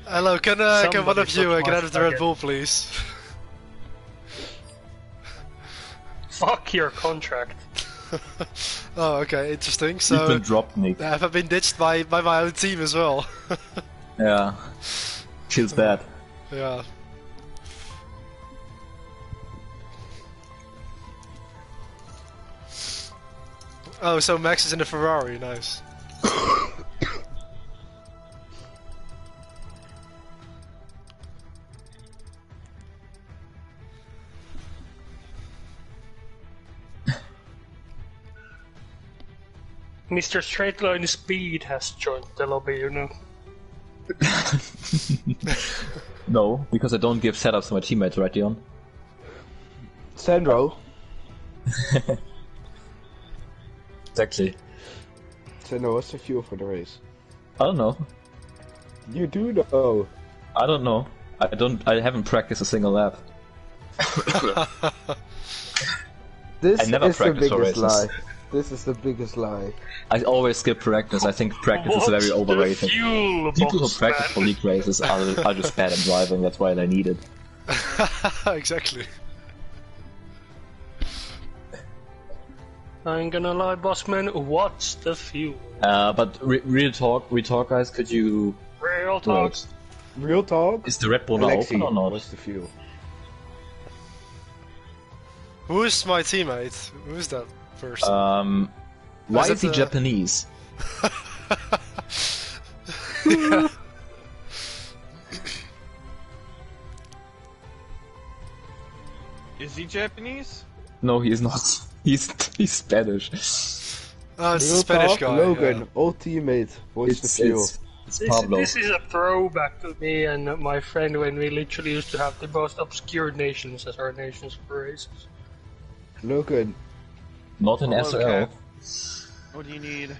Hello, can one of you get out of the Red Bull, please? Fuck your contract. Oh, okay, interesting. So, you've been dropped, Nick. Have I been ditched by my own team as well? Yeah. Feels bad. Yeah. Oh, so Max is in a Ferrari, nice. Mr. Straightline Speed has joined the lobby, you know. No, because I don't give setups to my teammates, right, Dion? Sandro. Exactly. Sandro, what's the fuel for the race? I don't know. You do know. I don't know. I haven't practiced a single lap. This I never is the practice for biggest races. lie. This is the biggest lie. I always skip practice. I think practice is very overrated. People who practice for league races are just bad at driving, that's why they need it. Exactly. I ain't gonna lie, bossman, what's the fuel? But real talk, guys, could you... Real talk. Real talk? Is the Red Bull now open or not? What's the fuel? Who is my teammate? Who is that person? Why is he Japanese? Yeah. Is he Japanese? No, he is not. He's Spanish. Oh, it's a Real Spanish talk, guy. Logan, Yeah. old teammate. What's the fuel? It's Pablo. This is a throwback to me and my friend when we literally used to have the most obscure nations as our nations for races. Logan. Not in SRL. Okay. What do you need?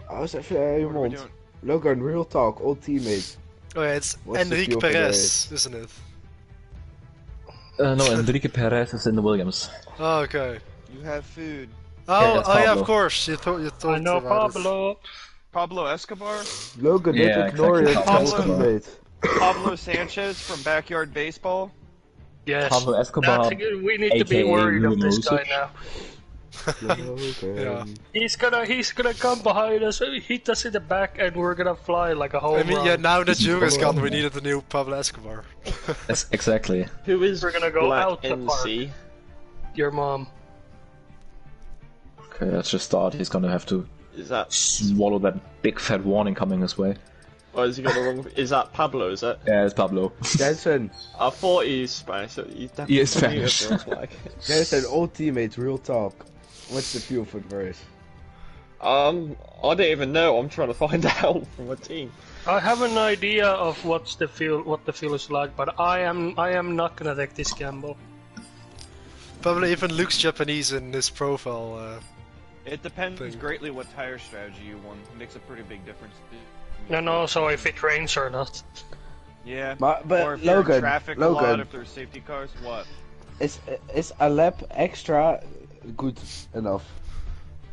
How's that What are we iemand? doing? Logan, real talk, old teammate. Oh yeah, it's What's the Enrique fuel for the Perez, isn't it? No, Enrique Perez is in the Williams. Oh, okay. You have food. Oh, that's oh yeah, Pablo. of course. You thought I know about Pablo. Pablo Escobar? Logan, Yeah, don't ignore exactly. your Pablo. old teammate. Pablo Sanchez from Backyard Baseball? Yes. Pablo Escobar, That's good. We need to be aka worried of this guy Luminosity. now. Logan. Yeah. He's gonna come behind us, hit us in the back, and we're gonna fly like a home I mean, run. yeah. Now that Jung is gone, we needed a new Pablo Escobar. Yes, exactly. Who is We're gonna go Black out the park. NC? Your mom. Okay, let's just start. He's gonna have to Is that, swallow that big fat warning coming his way. or has he got the wrong? Is that Pablo? Is it? Yeah, it's Pablo. Jensen, I thought he's Spanish. So he's definitely He is Spanish. feels like. Jensen, old teammate, real talk. What's the fuel for the race? I don't even know. I'm trying to find out from my team. I have an idea of what the feel is like, but I am not gonna take this gamble. Probably even looks Japanese in his profile. It depends Thing. greatly what tire strategy you want. It makes a pretty big difference. And also if it rains or not. Yeah. But or if you're in Logan, traffic a lot, Logan, if there's safety cars, what? is a lap extra good enough?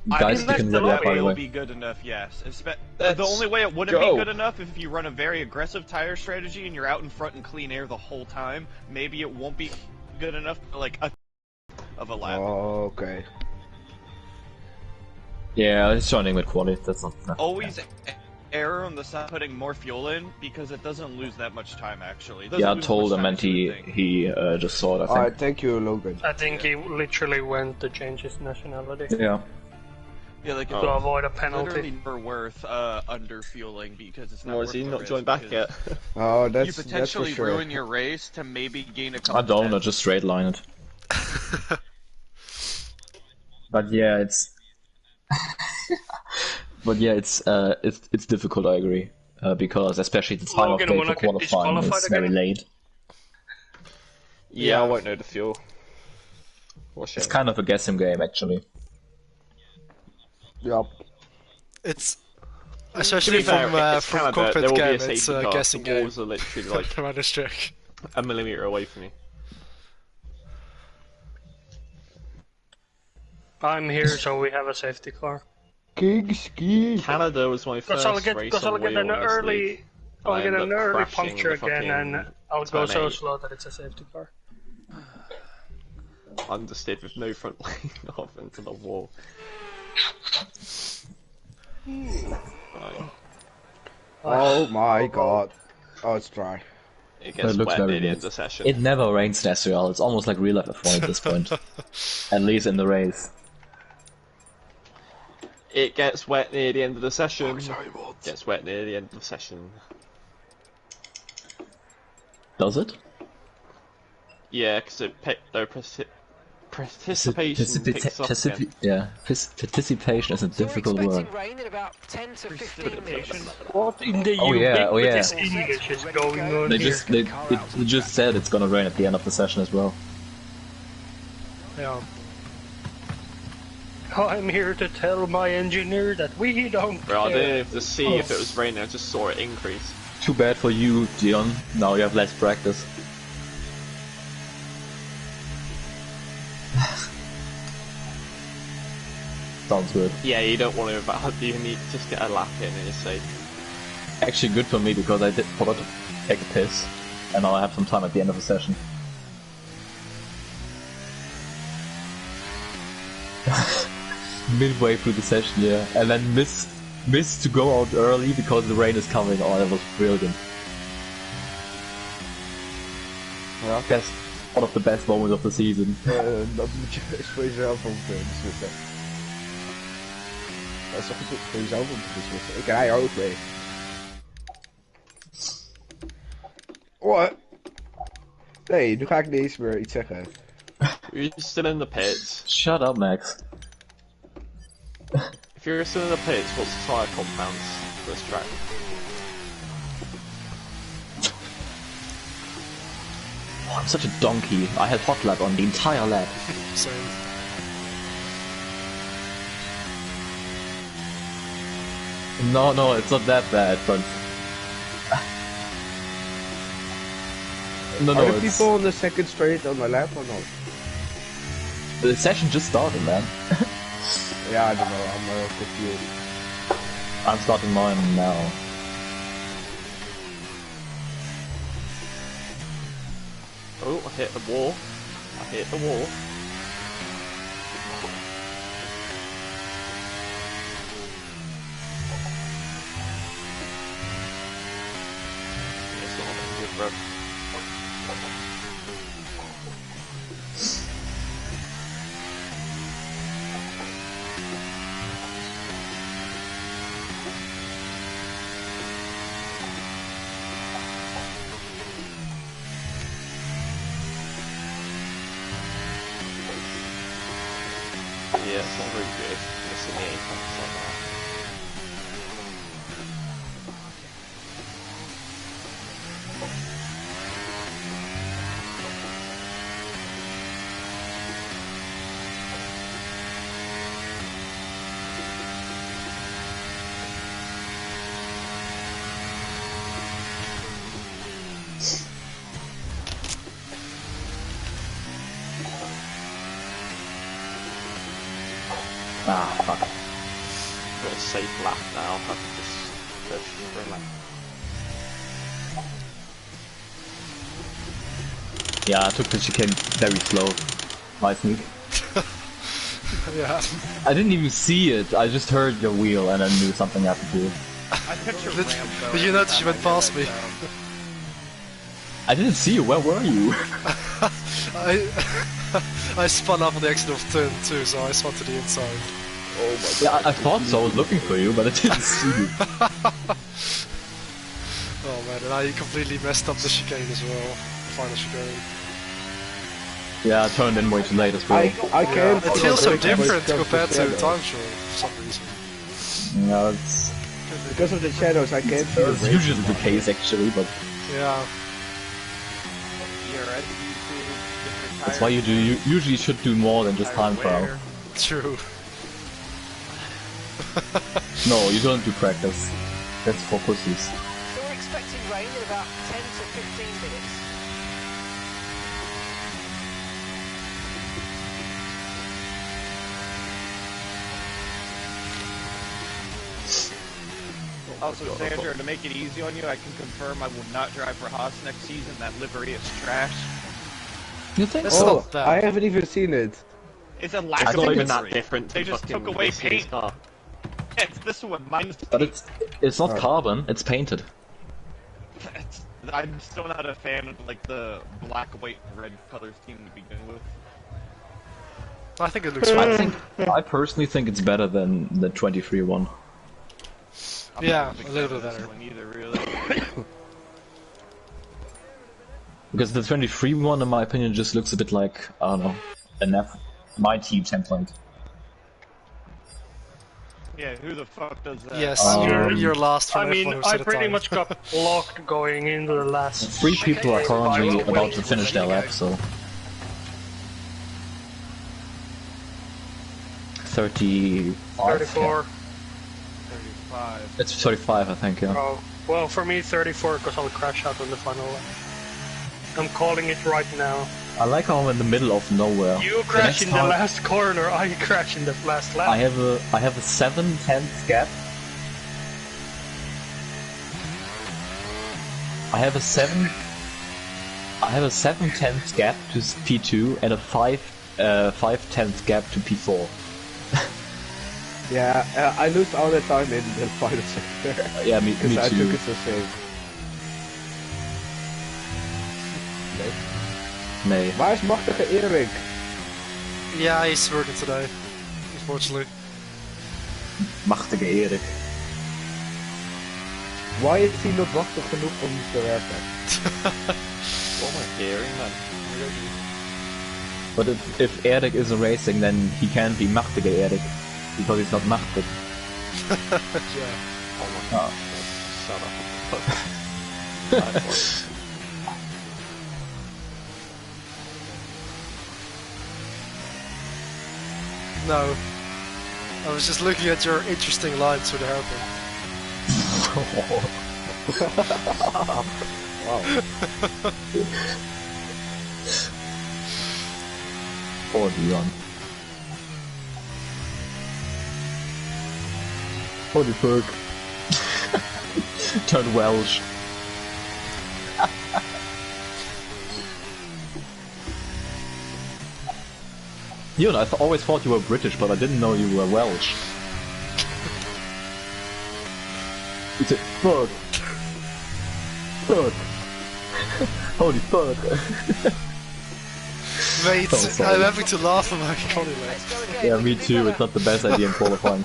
Guys, I you can think read that, by the will way. be good enough, yes. The Let's only way it wouldn't go. be good enough if you run a very aggressive tire strategy and you're out in front in clean air the whole time. Maybe it won't be good enough for like a of a lap. Oh, okay. Yeah, he's joining with quality. That's not. Always error on the side putting more fuel in because it doesn't lose that much time actually. It doesn't Yeah, I lose told much him time and as you would think. he just saw it, I think. Alright, thank you, Logan. I think he literally went to change his nationality Yeah. Yeah, like to it's avoid a literally penalty. never worth under fueling because it's not Or worth is he the not risk joined back because yet? Oh, You that's for potentially sure. ruin your race to maybe gain a couple I don't, I tenths. just straight line it. But yeah, it's. But yeah, it's difficult. I agree, because especially the time of Logan, day wanna for get qualifying disqualified is very again? late. Yeah, I won't know the fuel. What a shame. It's kind of a guessing game, actually. Yep. It's To be especially fair, from it's from Canada, cockpit there will be a game. safety It's a car. guessing The game. walls are literally like Minus check. a millimeter away from me. I'm here, so we have a safety car. King ski. Canada was my Because first race I'll on get wheel an in this early. league. I'll get an early crashing puncture the again, and fucking I'll go so turn 8. slow that it's a safety car. Understeered with no front lane off into the wall. Right. Oh my god. Oh, it's dry. It gets looks wet very near the end good. of the session. It never rains in SRL. It's almost like real life F1 at this point. At least in the race. It gets wet near the end of the session. Gets wet near the end of the session. Does it? Yeah, because participation picks up again. Yeah, participation is a difficult word. Rain in about 10 to 15 minutes. What in the Oh yeah, oh yeah. ubiquitous English is going on They here? just said it's gonna rain at the end of the session as well. Yeah. I'm here to tell my engineer that we don't Well, I care. didn't have to see if it was raining, I just saw it increase. Too bad for you, Dion. Now you have less practice. Sounds good. Yeah, you don't want to about you need to just get a lap in and you're safe. Actually good for me because I forgot to take a piss. And now I have some time at the end of the session. Midway through the session, yeah. And then missed to go out early because the rain is coming. Oh, that was brilliant. Ja, best, one of the best moments of the season. Dat moet je eens voor jezelf om te beslissen. Dat is toch goed voor jezelf om te beslissen. Ik rij ook mee. What? Nee, nu ga ik niet eens meer iets zeggen. You're still in the pits. Shut up, Max. If you're still in the pits, what's the tyre compounds for this track? Oh, I'm such a donkey. I had hot lap on the entire lap. Same. No, it's not that bad, but... No, Are the it's... people on the second straight on my lap or not? The session just started, man. Yeah, I don't know, I'm confused. I'm starting mine now. Oh, I hit the wall. I hit the wall. It's not looking good, bro. Yeah, it's not very good. Missing the apex like that. Ah, fuck. Got a safe lap now. I can just push for a lap. Yeah, I took the chicane very slow. My sneak. Yeah. I didn't even see it, I just heard your wheel and I knew something had to do. I picture Did, ramp though. did you notice you went past me? I didn't see you, where were you? I spun up on the exit of turn 2, so I spun to the inside. Oh my god. Yeah, I thought so, I was looking for you, but I didn't see you. Oh man, and I completely messed up the chicane as well. Final chicane. Yeah, I turned in way too late as well. I can't. It feels so different because of compared the to shadows. time trial for some reason. Yeah, it's Because of the shadows, I can't see the it's race. usually the case actually, but Yeah. You're at YouTube, different that's why you usually should do more than just time trial. wear. True. No, you don't do practice. That's for pussies. So we're expecting rain in about 10 to 15 minutes. Also, Sandra, to make it easy on you, I can confirm I will not drive for Haas next season. That livery is trash. You think? It's Oh, not bad. I haven't even seen it. It's a lack It's of not even livery. that different. They to just fucking took away this year's paint. car. Yeah, it's this one, minus But paint. it's not carbon. It's painted. I'm still not a fan of like the black, white, and red color scheme to begin with. I think it looks fine. I personally think it's better than the 23 one. I'm Yeah, not big a little fan bit of this better. one either, really. Because the 23 one, in my opinion, just looks a bit like, I don't know, an F90 template. Yeah, who the fuck does that? Yes, Um, you're last from I mean, F1 I pretty much got blocked going into the last. 3 people are currently Okay, about to finish their lap, so... 35? 34. 35. It's 35, I think, yeah. Oh, well, for me 34 because I'll crash out on the final lap. I'm calling it right now. I like how I'm in the middle of nowhere. You The crash next in the time- last corner, I crash in the last lap. I have a 7/10 gap. I have a 7/10 gap to P2 and a 5/10 gap to P4. Yeah, I lose all the time in the final sector. Yeah, me Because I too. took it so safe. Nee. Waar is machtige Erik? Yeah, he's working today, unfortunately. Machtige Erik. Why is hij not machtig genoeg om te werken? What am I hearing, man? But if Erik isn't racing, then he can't be machtige Erik. Because he's not machtig. Yeah. Oh my god. Shut up. Bad one. No. I was just looking at your interesting lines with the hairpin. Wow. Poor Dion. Holy fuck. Turned Welsh. Dion, I always thought you were British, but I didn't know you were Welsh. It's a fuck. Fuck. Holy fuck. Mate, Oh, sorry. I'm having to laugh at my Connie, mate. Let's go again. Yeah, me too. It's not the best idea in qualifying.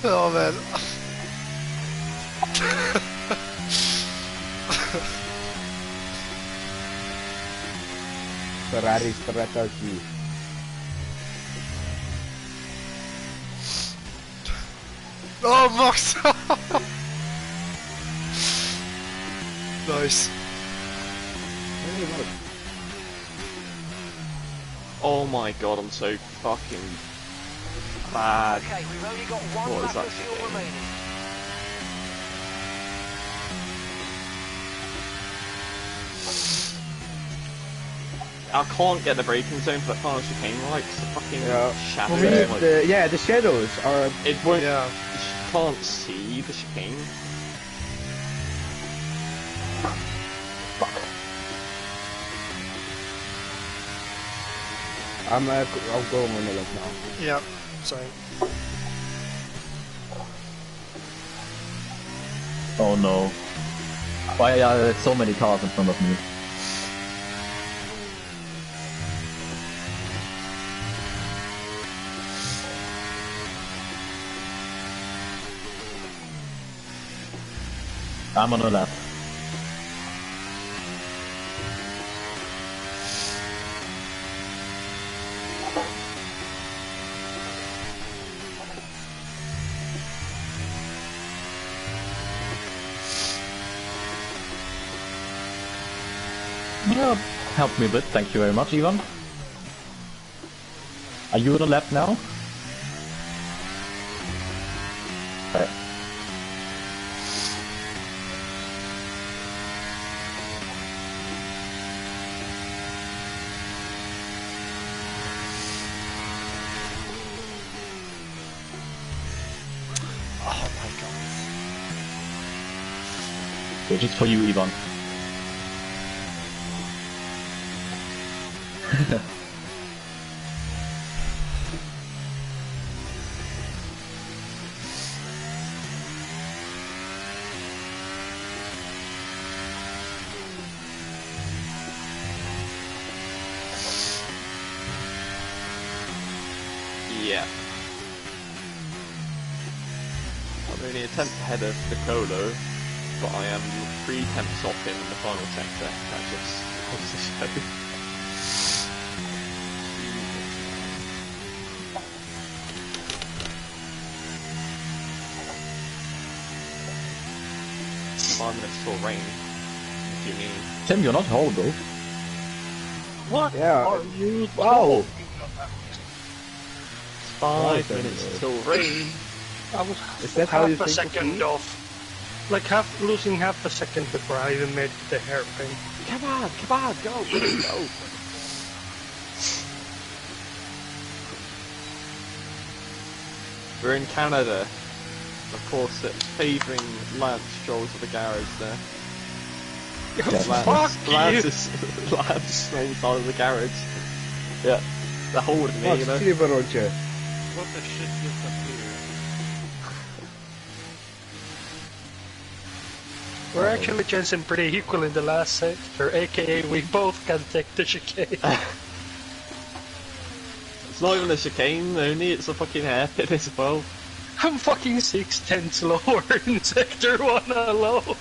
Oh man. Ferrari strategy. Oh, Max! Nice. Oh my god, I'm so fucking bad. Okay, we've only got one What is lap that of fuel thing? remaining. I can't get the braking zone for that final chicane right, 'cause the fucking Yeah. shadow. For me, like, the shadows are... it won't. Yeah. You can't see the chicane. I'll go on the left now. Yeah, sorry. Oh no. Why are there so many cars in front of me? I'm on the left. Yeah, help me a bit. Thank you very much, Ivan. Are you on the lap now? Okay. Oh my Okay, just for you, Ivan. Yeah. I'm only a tenth ahead of Nicolo, but I am 3 tenths off him in the final sector. That just goes to show. 5 minutes till rain. What do you mean? Tim, you're not horrible. What Yeah. are you Wow. 5 minutes till rain. I was Is that how you half a think of second me? off. Like losing half a second before I even made the hairpin. Come on, go, go. We're in Canada. Of course, it's favouring Lance Strolls of the garage there. Fuck Lance you! is Lance main side of the garage. Yeah, they're holding me, you know. Roger. What the shit just appeared? We're actually Jensen pretty equal in the last sector, aka we both can take the chicane. It's not even a chicane only, it's a fucking hairpin as well. I'm fucking 6/10 lower in sector 1 alone.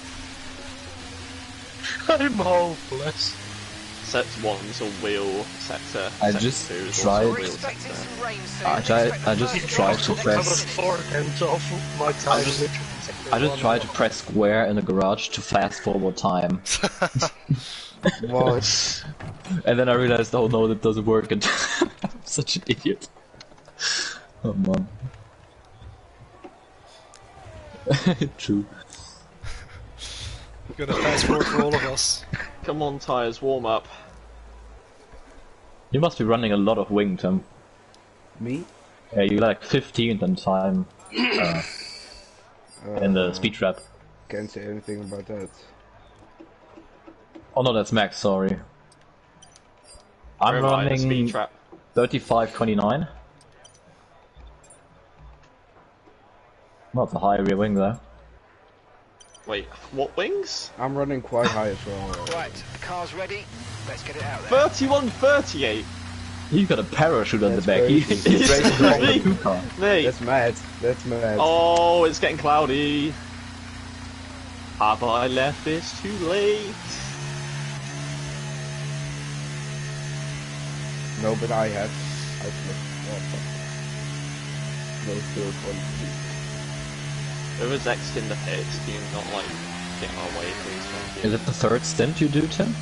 I'm hopeless. Set 1's a wheel sector. I Sector just 2 is tried- also a We're wheel expecting sector. some rain soon. I just tried to I was press. 4/10 off my time. I just tried to press square in the garage to fast forward time, What? and then I realized, oh no, that doesn't work, and I'm such an idiot. Oh man. True. You're gonna fast forward for all of us. Come on, tyres, warm up. You must be running a lot of wing, Tim. Me? Yeah, you're like 15th in time in the speed trap. Can't say anything about that. Oh no, that's max. Sorry. I'm Where am I in the speed running trap? 35.29. Not a high rear wing there. Wait, what wings? I'm running quite high as well. Right, the car's ready. Let's get it out there. 31.38! You got a parachute on the That's back. crazy. He's racing along the two car. Mate! That's mad. That's mad. Oh, it's getting cloudy. Have I left this too late? No, but I have. No third one. Whoever's next in the pits, do you not like get our way, please? Thank Is you. it the third stint you do, Tim?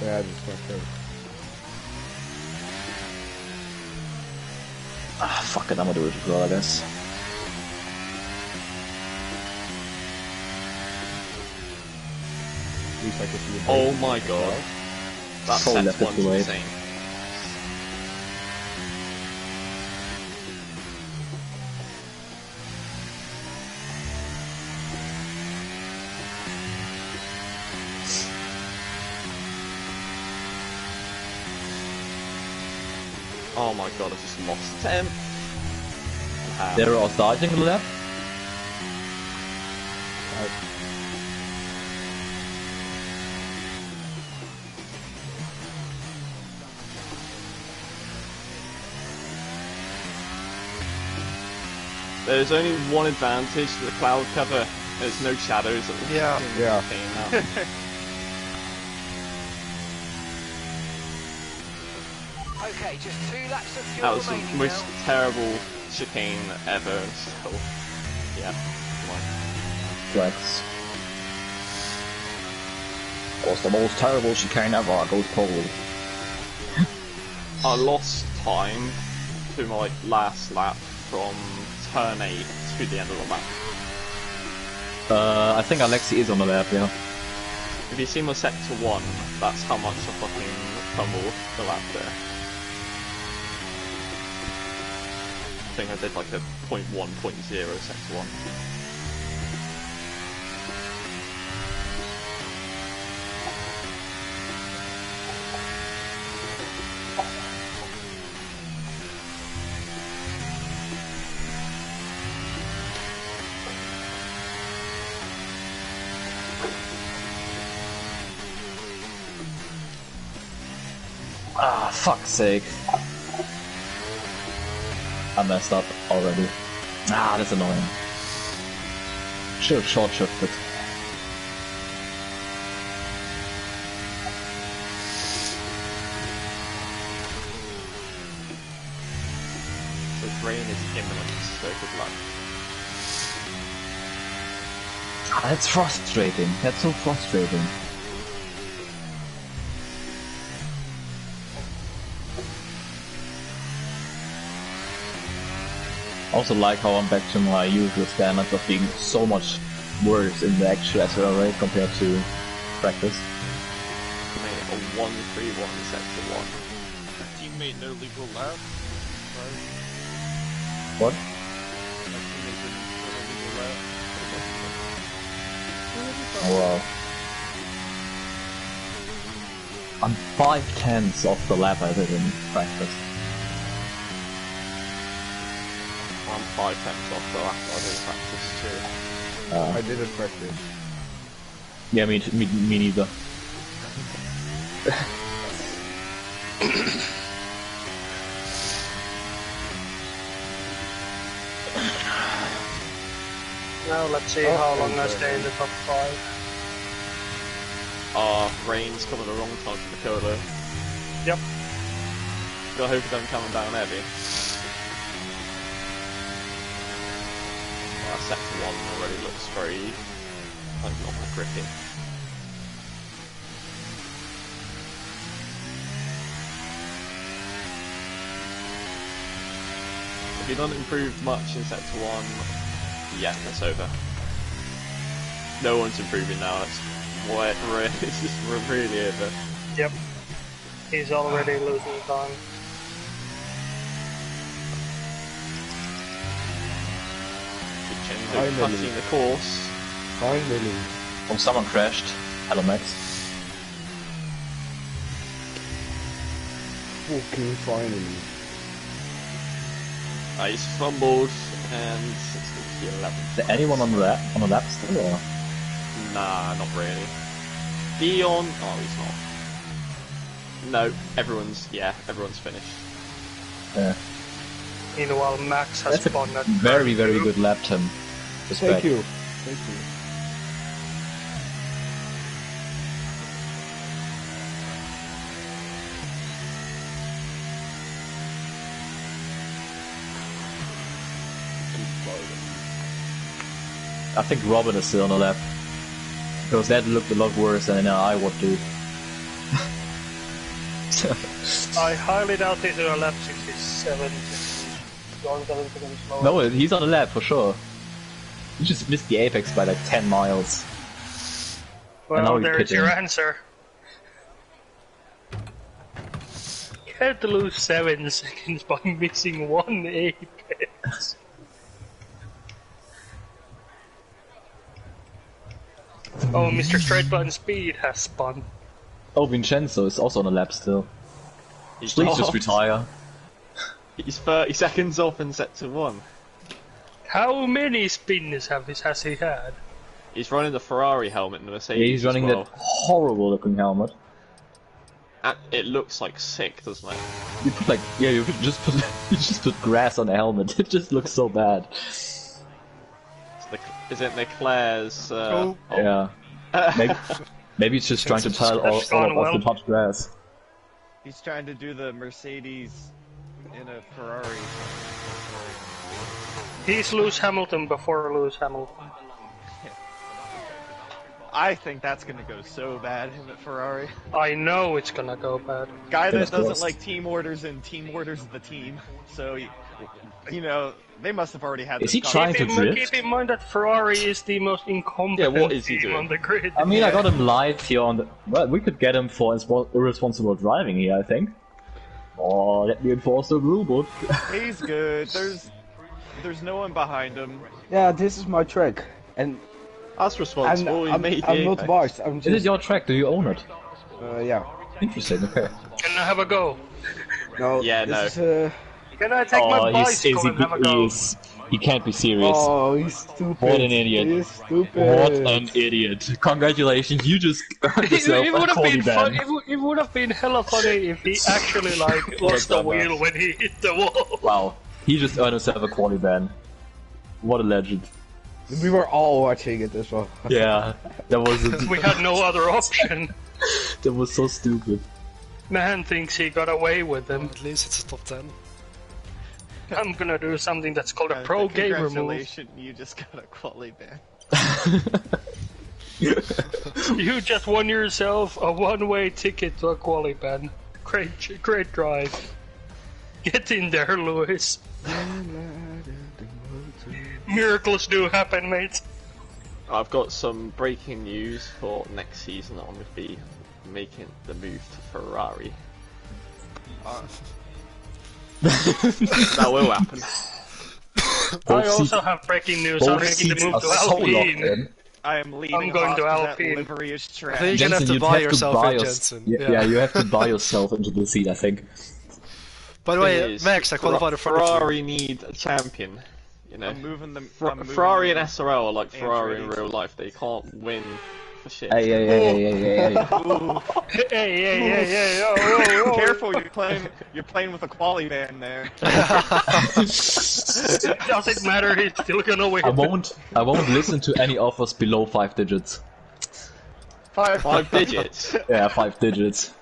Yeah, that's my third. Ah, fuck it, I'm gonna do it as well, I guess. At least I can see a Oh break. my god. That Probably set left it one's too late. insane. Oh my god, I just lost 10. They're all starting the lap. There's only one advantage to the cloud cover. There's no shadows at the Yeah. Yeah. now. Okay, just 2 laps of fuel That was the remaining most now. terrible chicane ever, and still, yeah, come on. Flex. Was the most terrible chicane ever, goes Paul. I lost time to my last lap from turn 8 to the end of the lap. I think Alexi is on the lap, yeah. If you see my sector 1, that's how much I fucking fumbled the lap there. I think I did like a 0.1, 0.0 sector 1. Ah, fuck's sake. I messed up already. Ah, that's annoying. Should have short shifted. The rain is imminent, so good luck. Ah, that's frustrating. That's so frustrating. Also like how I'm back to my usual standards of being so much worse in the actual SRL rate compared to practice. Made a 1-3-1 set to 1. Teammate no legal lap. What? My teammate didn't run a legal lap. Oh wow. I'm 5/10 off the lap I did in practice. I'm 5/10 off the lap I did in practice too. I didn't practice. Yeah, me neither. Now let's see how long I stay in the top 5. Rain's coming the wrong time for the Colo. Yep. Gotta hope it don't come down heavy. Sector 1 already looks very, like, not grippy. If you don't improve much in Sector 1, yeah, that's over. No one's improving now, it's it's just really over. Yep. He's already losing time. Cutting the course. Finally. Oh, someone crashed. Hello, Max. Fucking finally. He's fumbled, and it's going to be 11. Is there anyone on the lap still, or? Nah, not really. Dion, oh, he's not. No, everyone's finished. Yeah. Meanwhile, Max has That's a spun at very 32. good lap, Tim. Respect. Thank you. Thank you. I think Robin is still on the lap. Because that looked a lot worse than I would do. I highly doubt he's on a lap 67. Going 7 seconds slower. No, he's on the lap for sure. You just missed the apex by like 10 miles. And now Well, he's there's pitting. your answer. Can't lose 7 seconds by missing 1 apex. Oh, Mr. Straight Button Speed has spun. Oh, Vincenzo is also on the lap still. He's Please not. just retire. He's 30 seconds off in Sector 1. How many spins has he had? He's running the Ferrari helmet and the Mercedes. Yeah, he's running as well. that horrible looking helmet. It looks like sick, doesn't it? You put like, yeah, you just put grass on the helmet. It just looks so bad. Is it Leclerc's? Yeah. Maybe it's just trying to tile all of the touch grass. He's trying to do the Mercedes in a Ferrari. He's Lewis Hamilton before Lewis Hamilton. I think that's gonna go so bad, him at Ferrari. I know it's gonna go bad. Guy that Fingers doesn't crossed. like team orders and team orders the team. So, you know, they must have already had Is this he trying to drift? Keep in mind that Ferrari is the most incompetent Yeah, what is he team doing? on the grid. I mean, I got him live here on the... Well, we could get him for irresponsible driving here, I think. Oh, let me enforce the rulebook. He's good. There's no one behind him. Yeah, this is my track. And That's responsible. He I'm made not the apex. biased. I'm Is it just... your track? Do you own it? Yeah. Interesting, okay. Can I have a go? No, Yeah, this no. is, Can I take my bicycle and have a go? He can't be serious. Oh, he's stupid. What an idiot. He's stupid. What an idiot. Congratulations, you just earned yourself It a would have quality been ban. fun. It would have been hella funny if he actually like lost the wheel when he hit the wall. Wow, he just earned himself a quality ban. What a legend. We were all watching it as well. Yeah, that was We had no other option. that was so stupid. Man thinks he got away with them. At least it's a top 10. I'm gonna do something that's called a pro gamer move. Congratulations, you just got a quality ban. You just won yourself a one-way ticket to a quali ban. Great drive. Get in there, Lewis. Miracles do happen, mate. I've got some breaking news for next season. I'm going to be making the move to Ferrari. That will happen. I also have breaking news. I'm making the move to Alpine. I am leaving. I'm going to That Alpine. livery is I trash. think you're gonna have to you'd buy yourself in, yours- Jensen. Yeah, you have to buy yourself into the seat, I think. By the way, Max, I qualified in front of you. Ferrari need a champion. You know, I'm moving them. Ferrari and SRL are like Android. Ferrari in real life. They can't win for shit. Hey. Hey, oh. Careful, you're playing with a quality ban there. It doesn't matter, he's still gonna win. I won't listen to any offers below 5 digits. 5 digits. Yeah, 5 digits.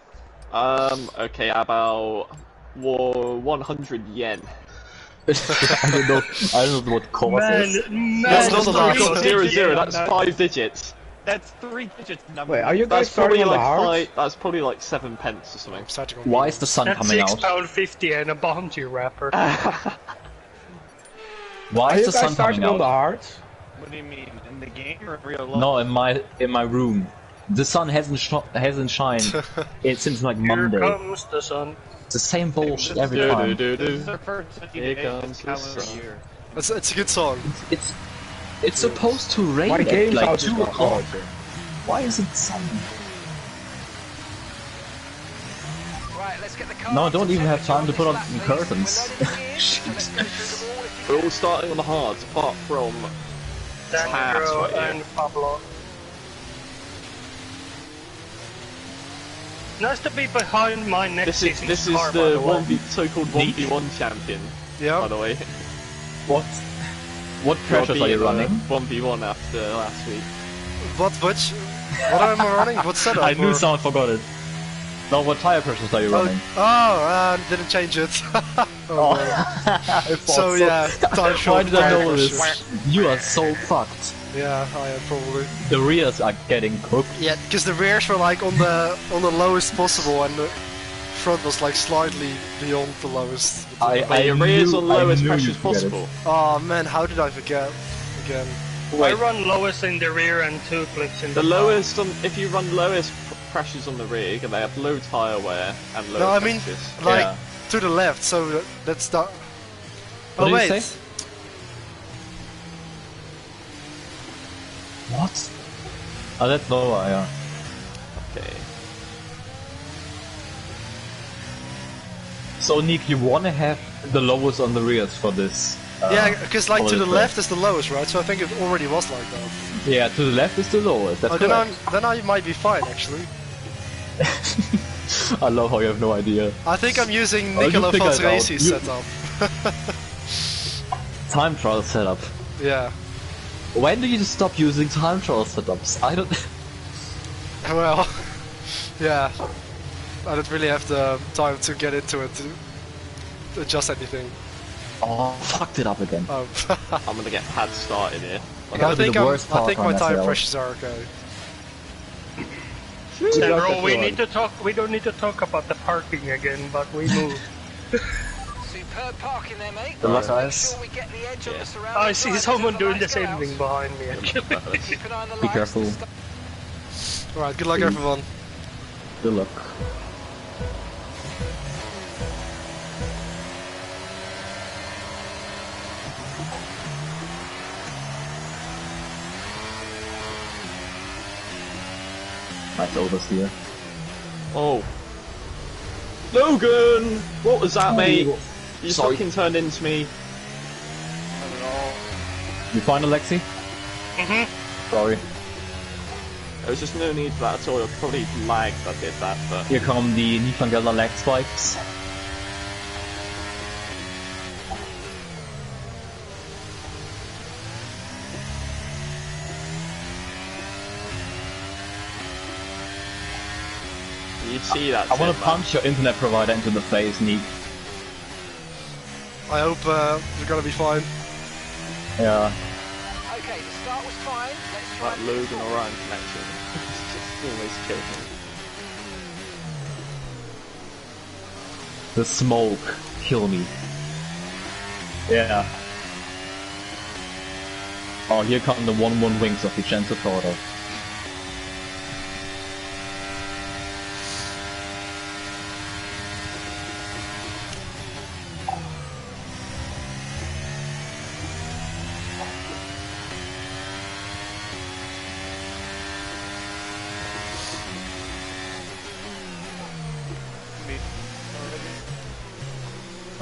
Okay, about 100 yen. I don't know what cause is. Man, not a lot. You've got 0, 0, Yeah, that's no. 5 digits. That's 3 digits number. Wait, are you guys That's probably starting on the like hard? that's probably like 7 pence or something. Starting on Why is the sun That's coming out? £6.50 and a bounty wrapper. Why Are is you the guys sun starting coming on the out? hard? What do you mean? In the game or in real life? No, in my room. The sun hasn't shined since like Here Monday. comes the sun. It's the same bullshit every time. This is the first 50 Here days of comes the the calendar sun. year. It's a good song. It's supposed to rain My at game's like out 2 is o'clock. hard. Why is it sunny? Right, let's get the car No, up don't to even have time to put on temperature some this lap, curtains. please. We're loading gears, so let's go through them all if you We're all starting on the hards, apart from Daniel right here. and Pablo. Nice to be behind my next this season's is car, by the the way. 1v so-called 1v1 champion, by Yeah. the way. What pressures are you running? 1v1 after last week. What am I running? What setup? I knew or- someone forgot it. No, what tire pressures are you running? Didn't change it. So yeah, time Why short did I know pressure. this? You are so fucked. Yeah, I am probably. The rears are getting cooked. Yeah, because the rears were like on the lowest possible, and the front was like slightly beyond the lowest. Your rears on lowest knew pressure you'd as forget it. possible. Oh man, how did I forget again? I run lowest in the rear and 2 clicks in the The front. lowest on, if you run lowest pressures on the rig, and they have low tyre wear and low No, I mean pressures. like Yeah. to the left. So that's not. What Oh did you wait. say? What? Oh, that's lower, yeah. Okay. So Nick, you wanna have the lowest on the rears for this? Yeah, because like to the quality. left is the lowest, right? So I think it already was like that. Yeah, to the left is the lowest. That's Oh, correct. then I might be fine actually. I love how you have no idea. I think I'm using Oh, you Nicola figure it out. Falsresi's You- setup. Time trial setup. Yeah. When do you stop using time trial setups? I don't. Well, yeah. I don't really have the time to get into it to adjust anything. Oh, fucked it up again. I'm gonna get pad started here. I gotta be the worst I think parker my on tire SRL. pressures are okay. Bro, we don't need to talk about the parking again, but we move. Superb parking there, mate. Good luck, Let's make guys. sure we get the edge on the surrounding I see drivers someone as doing the lights go same out. thing behind me, actually. Keep an eye on the Be lights. careful. Alright, good luck everyone. Good luck. Nice oversteer. Oh. Logan! What was that, mate? You Sorry. fucking turned into me. Not at all. You find Alexi? Sorry. There was just no need for that at all. It probably lagged that did that, but... Here come the Nifangella lag spikes. You see that, I want Tim, to punch your internet provider into the face, Nick. I hope you're gonna be fine. Yeah. Okay, the start was fine. Let's try that Logan Orion connection. It's just always killed me. The smoke. Kill me. Yeah. Oh, here come the 1-1 wings of the Gentleporter.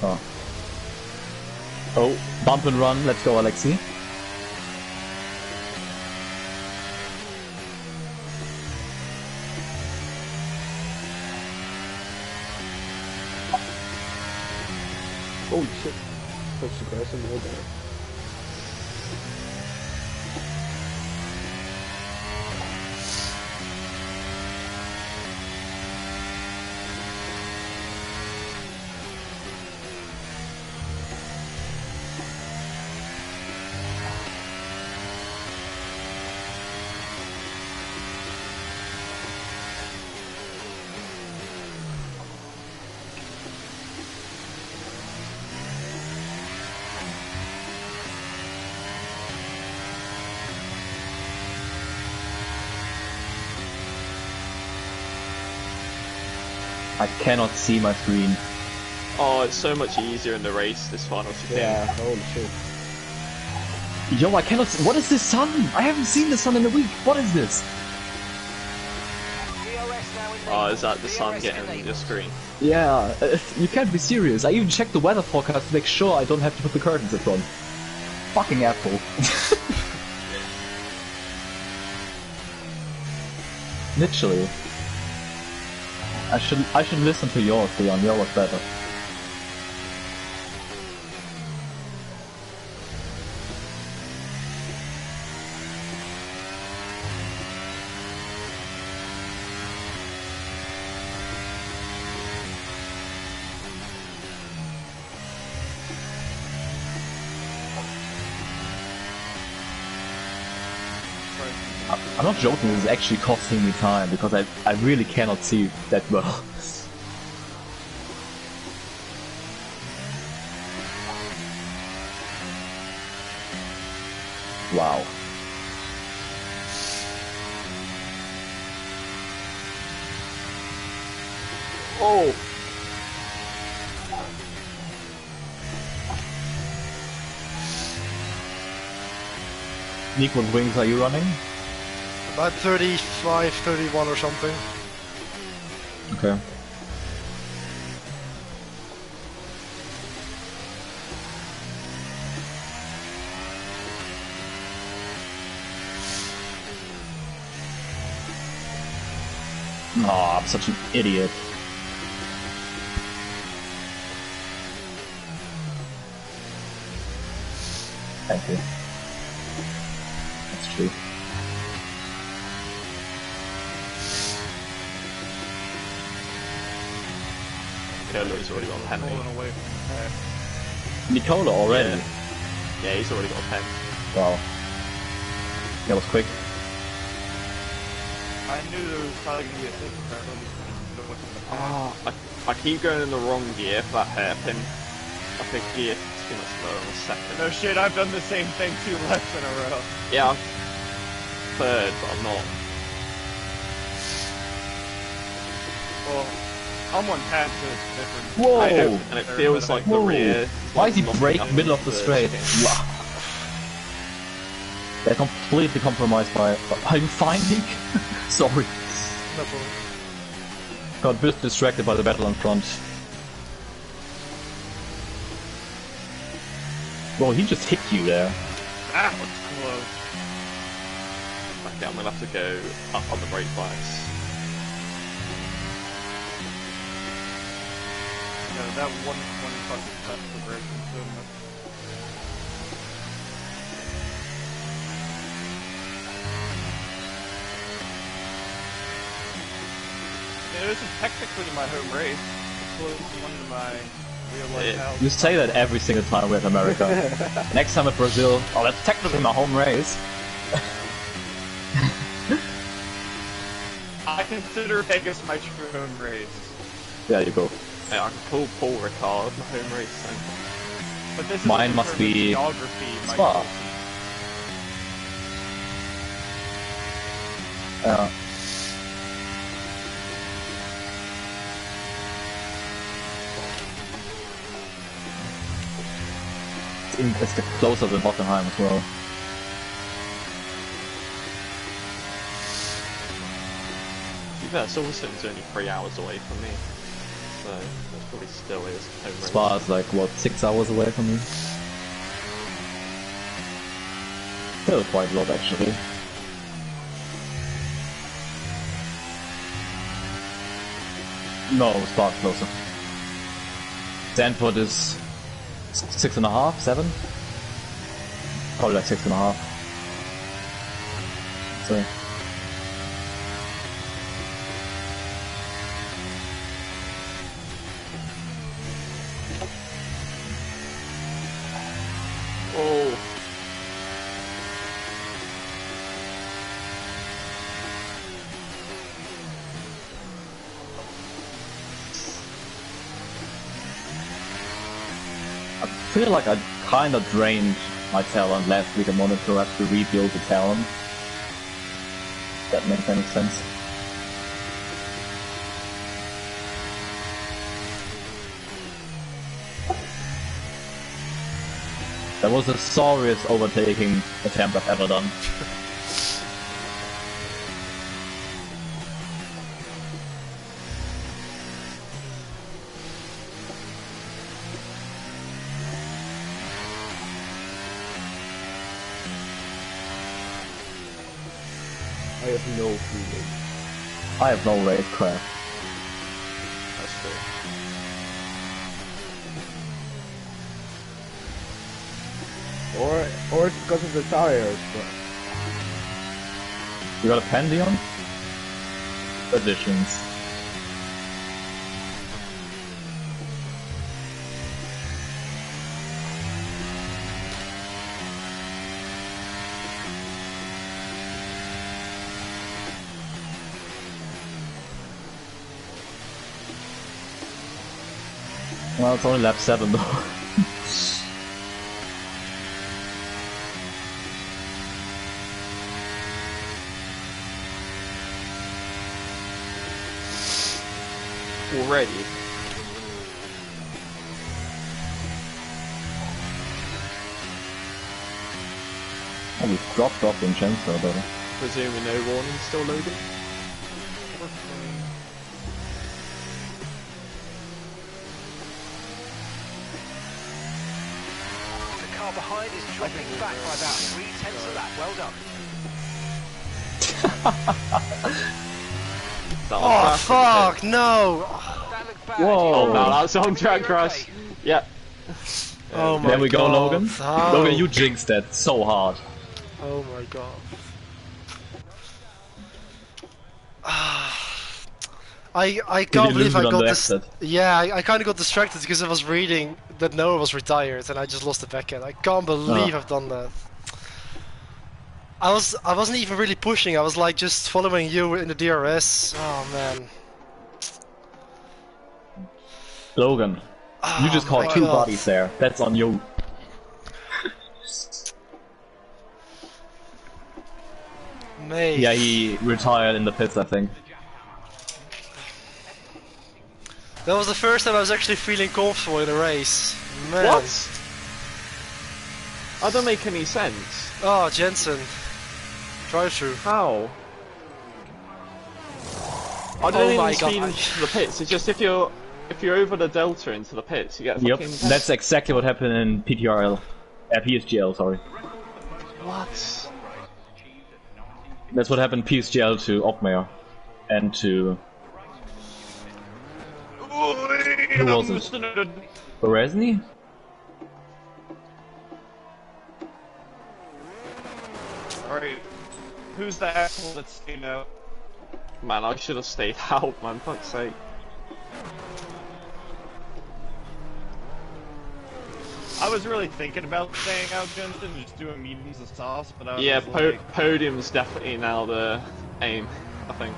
Oh. Oh, bump and run. Let's go, Alexi. Holy shit. That's aggressive right there. I cannot see my screen. Oh, it's so much easier in the race, this final chicane. Yeah, holy shit. Yo, I cannot see. What is this sun? I haven't seen the sun in a week. What is this? Oh, is that the sun getting your screen? Yeah, you can't be serious. I even checked the weather forecast to make sure I don't have to put the curtains in front. Fucking apple. Literally. I should listen to yours, Leon. Yours was better. I'm not joking, this is actually costing me time, because I really cannot see that well. Wow. Oh! Nick, what wings are you running? About 35, 31 or something. Okay. Oh, I'm such an idiot. Thank you. That's true. Nicolo's already got a penalty. Away from Nicola already? Yeah, he's already got a pen. Wow. That was quick. I knew there was probably going to be a thing. I keep going in the wrong gear for that hairpin. I think gear too much lower on the second. No shit, I've done the same thing 2 laps in a row. Yeah, I'm third, but I'm not. Well, I'm on path to it's different. Whoa! I know, and it feels like the rear. Why is he locking brake up middle of the straight? chicane. Wow. They're completely compromised by... Are you fine, Nick? Sorry. No problem. Got a bit distracted by the battle in front. Well, he just hit you there. Ah, that's close. Okay, I'm gonna have to go up on the brake flags. Yeah, that 125% progression so much. Yeah, this is technically my home race. It's close to one of my real-life house. You say that every single time we're in America. Next time at Brazil, oh, that's technically my home race. I consider Vegas my true home race. There you go. Yeah, I can pull Paul Ricard my home race then. But this is Mine must be geography, Spa. Yeah. It's closer than Hockenheim as well. Yeah, Silverstone's only 3 hours away from me, so that's probably still his home race. Spa is like, what, 6 hours away from me? Still quite a lot, actually. No, Spa's closer. Stanford is 6.5, 7? Probably like 6.5. So. Oh. I feel like I kinda drained my talent last week in Montreal. I have to rebuild the talent. If that makes any sense. That was the sorriest overtaking attempt I've ever done. I have no feeling. I have no racecraft. That's true. Or it's because of the tires, but... You got a Pantheon? Additions. Well, it's only lap 7 though. Already? Oh, we dropped off in Chancellor though. Presuming no warning still loading? The car behind is dropping back by about 3/10 of that. Well done. Oh fuck, no! That looked bad. Whoa. Oh no, that's on track crash. Yep. Oh my There we go, god. Logan. How? Logan, you jinxed that so hard. Oh my god. I can't lose believe I it on got the this. exit? Yeah, I kind of got distracted because I was reading that Noah was retired and I just lost the backend. I can't believe I've done that. I wasn't even really pushing. I was like just following you in the DRS. Oh man. Logan, you just caught my 2 God. bodies there. That's on you. Mate. Yeah, he retired in the pits, I think. That was the first time I was actually feeling comfortable in a race. Man. What? That don't make any sense. Oh, Jensen. Drive through. How? I don't Oh even my speed God. into the pits. It's just if you're over the delta into the pits, you get Yep, fucking... that's exactly what happened in PTRL. PSGL, sorry. What? That's what happened PSGL to Optmeyer and to who was it? Beresny? Alright, who's the asshole that's staying out? Man, I should have stayed out, man, fuck's sake. I was really thinking about staying out, Jensen, just doing mediums of sauce, but I was Yeah, like... podium's definitely now the aim, I think.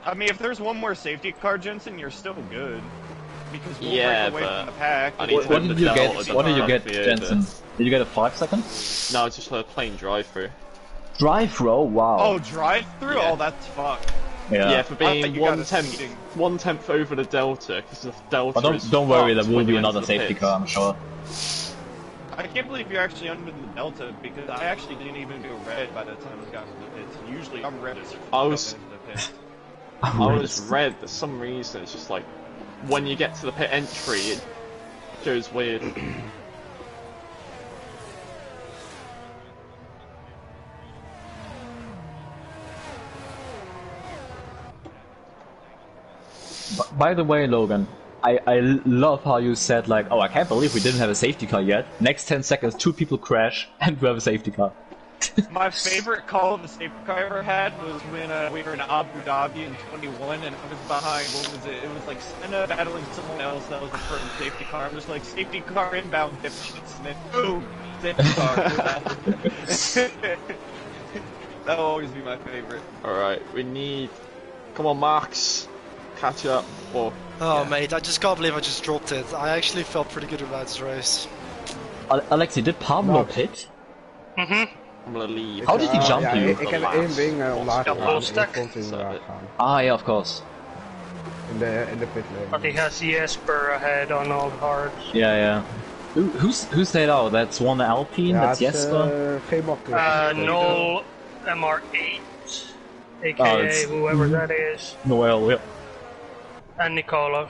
I mean, if there's one more safety car, Jensen, you're still good. Because we'll Yeah, break away but from the pack. I need to What win did the you Delta get? to What did you fuck get, the Jensen? Did you get a 5 second? No, just a plain drive-through. Drive row? Wow. Oh, drive-through? Yeah. Oh, that's fucked. Yeah, for I thought being you got a 1/10, speeding. 1/10 over the Delta, because the Delta But is don't worry, there fucked will when be you enter another the safety pits. car, I'm sure. I can't believe you're actually under the Delta, because I actually didn't even go red by the time I got to the pits. Usually I'm red as fuck I was- into the pits. I was red, for some reason, it's just like, when you get to the pit entry, it goes weird. By the way, Logan, I love how you said like, oh, I can't believe we didn't have a safety car yet. Next 10 seconds, 2 people crash, and we have a safety car. My favorite call of the safety car I ever had was when we were in Abu Dhabi in 21, and I was behind, what was it? It was like Senna battling someone else that was a firm safety car. It was like, safety car inbound, dipshits, and then boom, safety car. That'll always be my favorite. Alright, we need... Come on, Max! Catch up. Or, Oh, yeah. mate, I just can't believe I just dropped it. I actually felt pretty good about this race. Alexi, did Pablo No. pit? Mhm. I'm gonna leave. How did he jump ja, you? ik heb één ding omlaag Ja, gedaan. volstek. Ik vond het inderdaad gaan. Ah, yeah, of course. In de pit lane. But he has Jesper ahead on all hards. Yeah, yeah. Who's stayed out? That's one Alpine, Ja, that's het is Jesper. geen makkelijk. Null MR8, aka it's- whoever that is, Noel, yeah. and Nicola.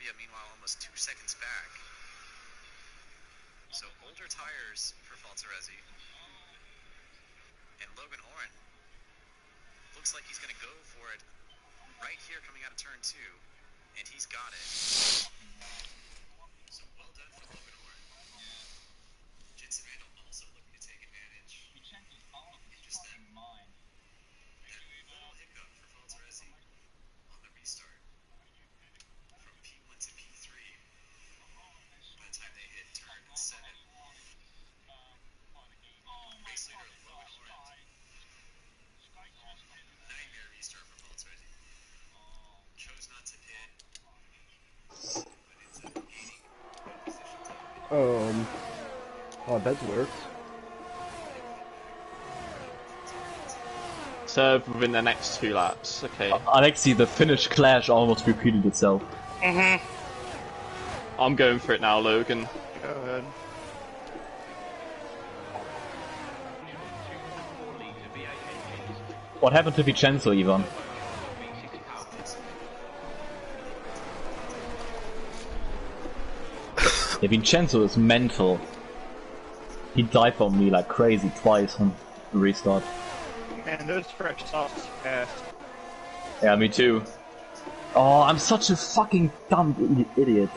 Avermedia, meanwhile, almost 2 seconds back. So older tires for Falzaresi. And Logan Oren looks like he's going to go for it right here coming out of turn 2. And he's got it. So well done for Logan Oren. Jensen Randall also looking to take advantage. And just that little hiccup for Falzaresi on the restart. From P1 to P3. By the time they hit turn 7. Race leader Logan Oren. Nightmare restart for Falzaresi. Chose not to pit. But ends up gaining good position time. Oh, that works. Serve within the next 2 laps. Okay. Alexi, the Finnish clash almost repeated itself. I'm going for it now, Logan. Go ahead. What happened to Vincenzo, Ivan? Yeah, Vincenzo is mental. He died on me like crazy twice on the restart. Man, those fresh softs fast. Yeah, me too. Oh, I'm such a fucking dumb idiot.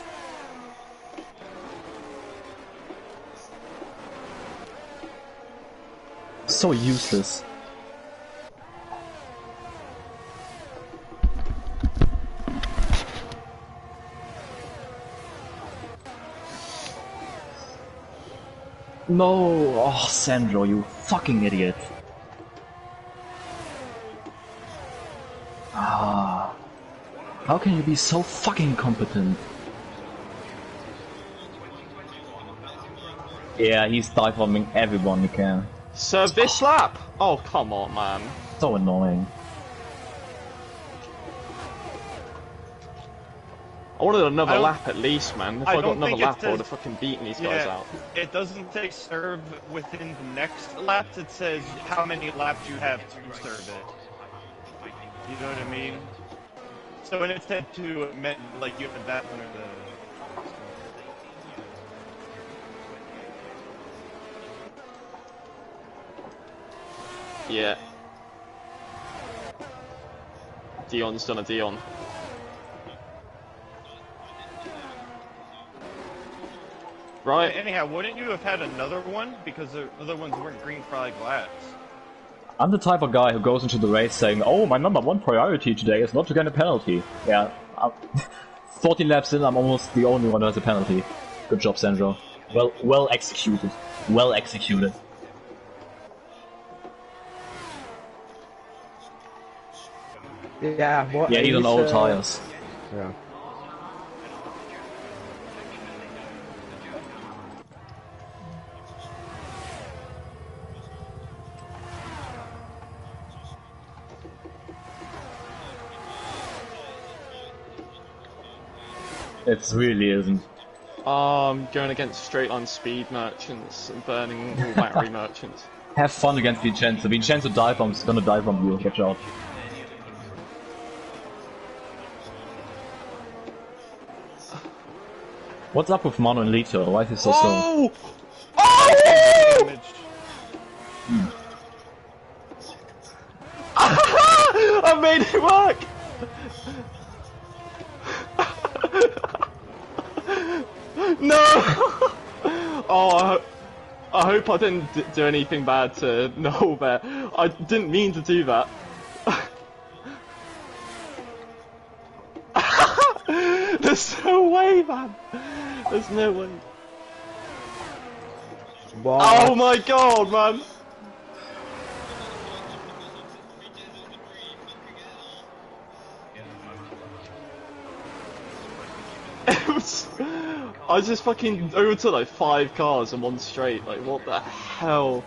So useless. No! Oh, Sandro, you fucking idiot. Ah. How can you be so fucking incompetent? Yeah, he's dive bombing everyone he can. Serve this lap! Oh, come on, man. So annoying. I wanted another lap at least, man. If I got another lap, I would have fucking beaten these guys out. It doesn't say serve within the next laps, it says how many laps you have to serve it. You know what I mean? So when it said 2, it meant like you had that one or the... Yeah. Dion's done a Dion. Right. Anyhow, wouldn't you have had another one? Because the other ones weren't green flag laps. I'm the type of guy who goes into the race saying, oh, my #1 priority today is not to get a penalty. Yeah, 14 laps in, I'm almost the only one who has a penalty. Good job, Sandro. Well executed. Well executed. Yeah, what? Yeah, even old tires. Yeah. It really isn't. I'm going against straight line speed merchants and burning all battery merchants. Have fun against Vincenzo. Vincenzo dive bomb's gonna dive bomb you, watch out. What's up with Mono and Lito? Why is he so slow? Oh! I made it work! No! Oh, I hope I didn't do anything bad to Noel there. I didn't mean to do that. There's no way, man. There's no way. What? Oh my god, man. I just fucking overtook like 5 cars in one straight, like what the hell?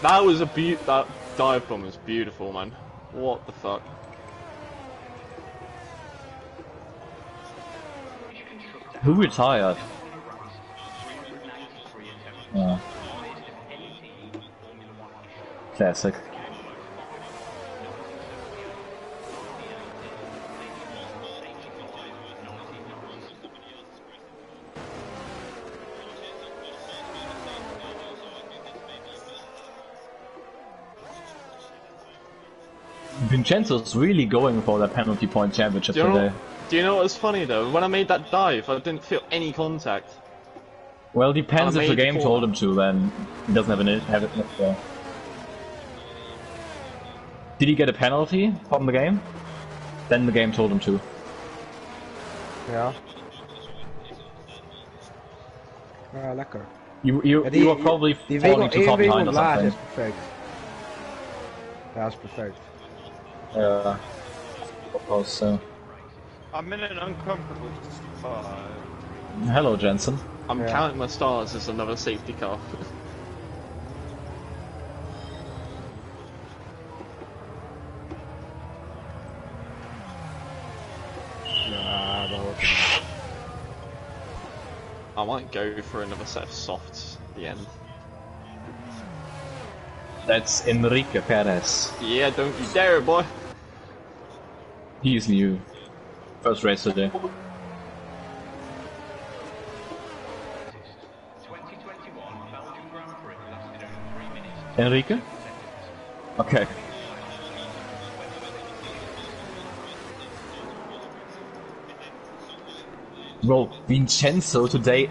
That was that dive bomb was beautiful, man. What the fuck? Who retired? Yeah. Classic. Vincenzo's really going for that penalty point championship today. Do you know what's funny though? When I made that dive, I didn't feel any contact. Well, depends if the game told him to, then he doesn't have it. Yeah. Did he get a penalty from the game? Then the game told him to. Ja. Ja, lekker. You were probably falling to top behind or something. Is perfect. Ja, is perfect. Yeah, of course so. I'm in an uncomfortable spot. Hello, Jensen. I'm counting my stars as another safety car. Ja, dat hoort er. I might go for another set of softs at the end. That's Enrique Perez. Yeah, don't you dare, boy! He is new. First race today. 2021 Belgian Grand Prix lasted only 3 minutes. Enrique? Okay. Bro, Vincenzo today,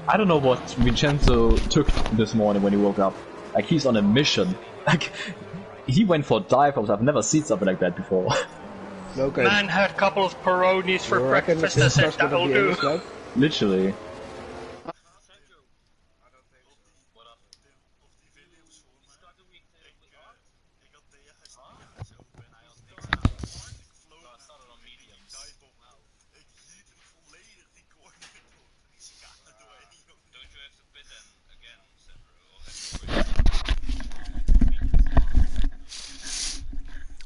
I don't know what Vincenzo took this morning when he woke up. Like, he's on a mission. Like, he went for dive bombs. I've never seen something like that before. Okay. Man had a couple of Peronis for breakfast and said that'll do. Literally.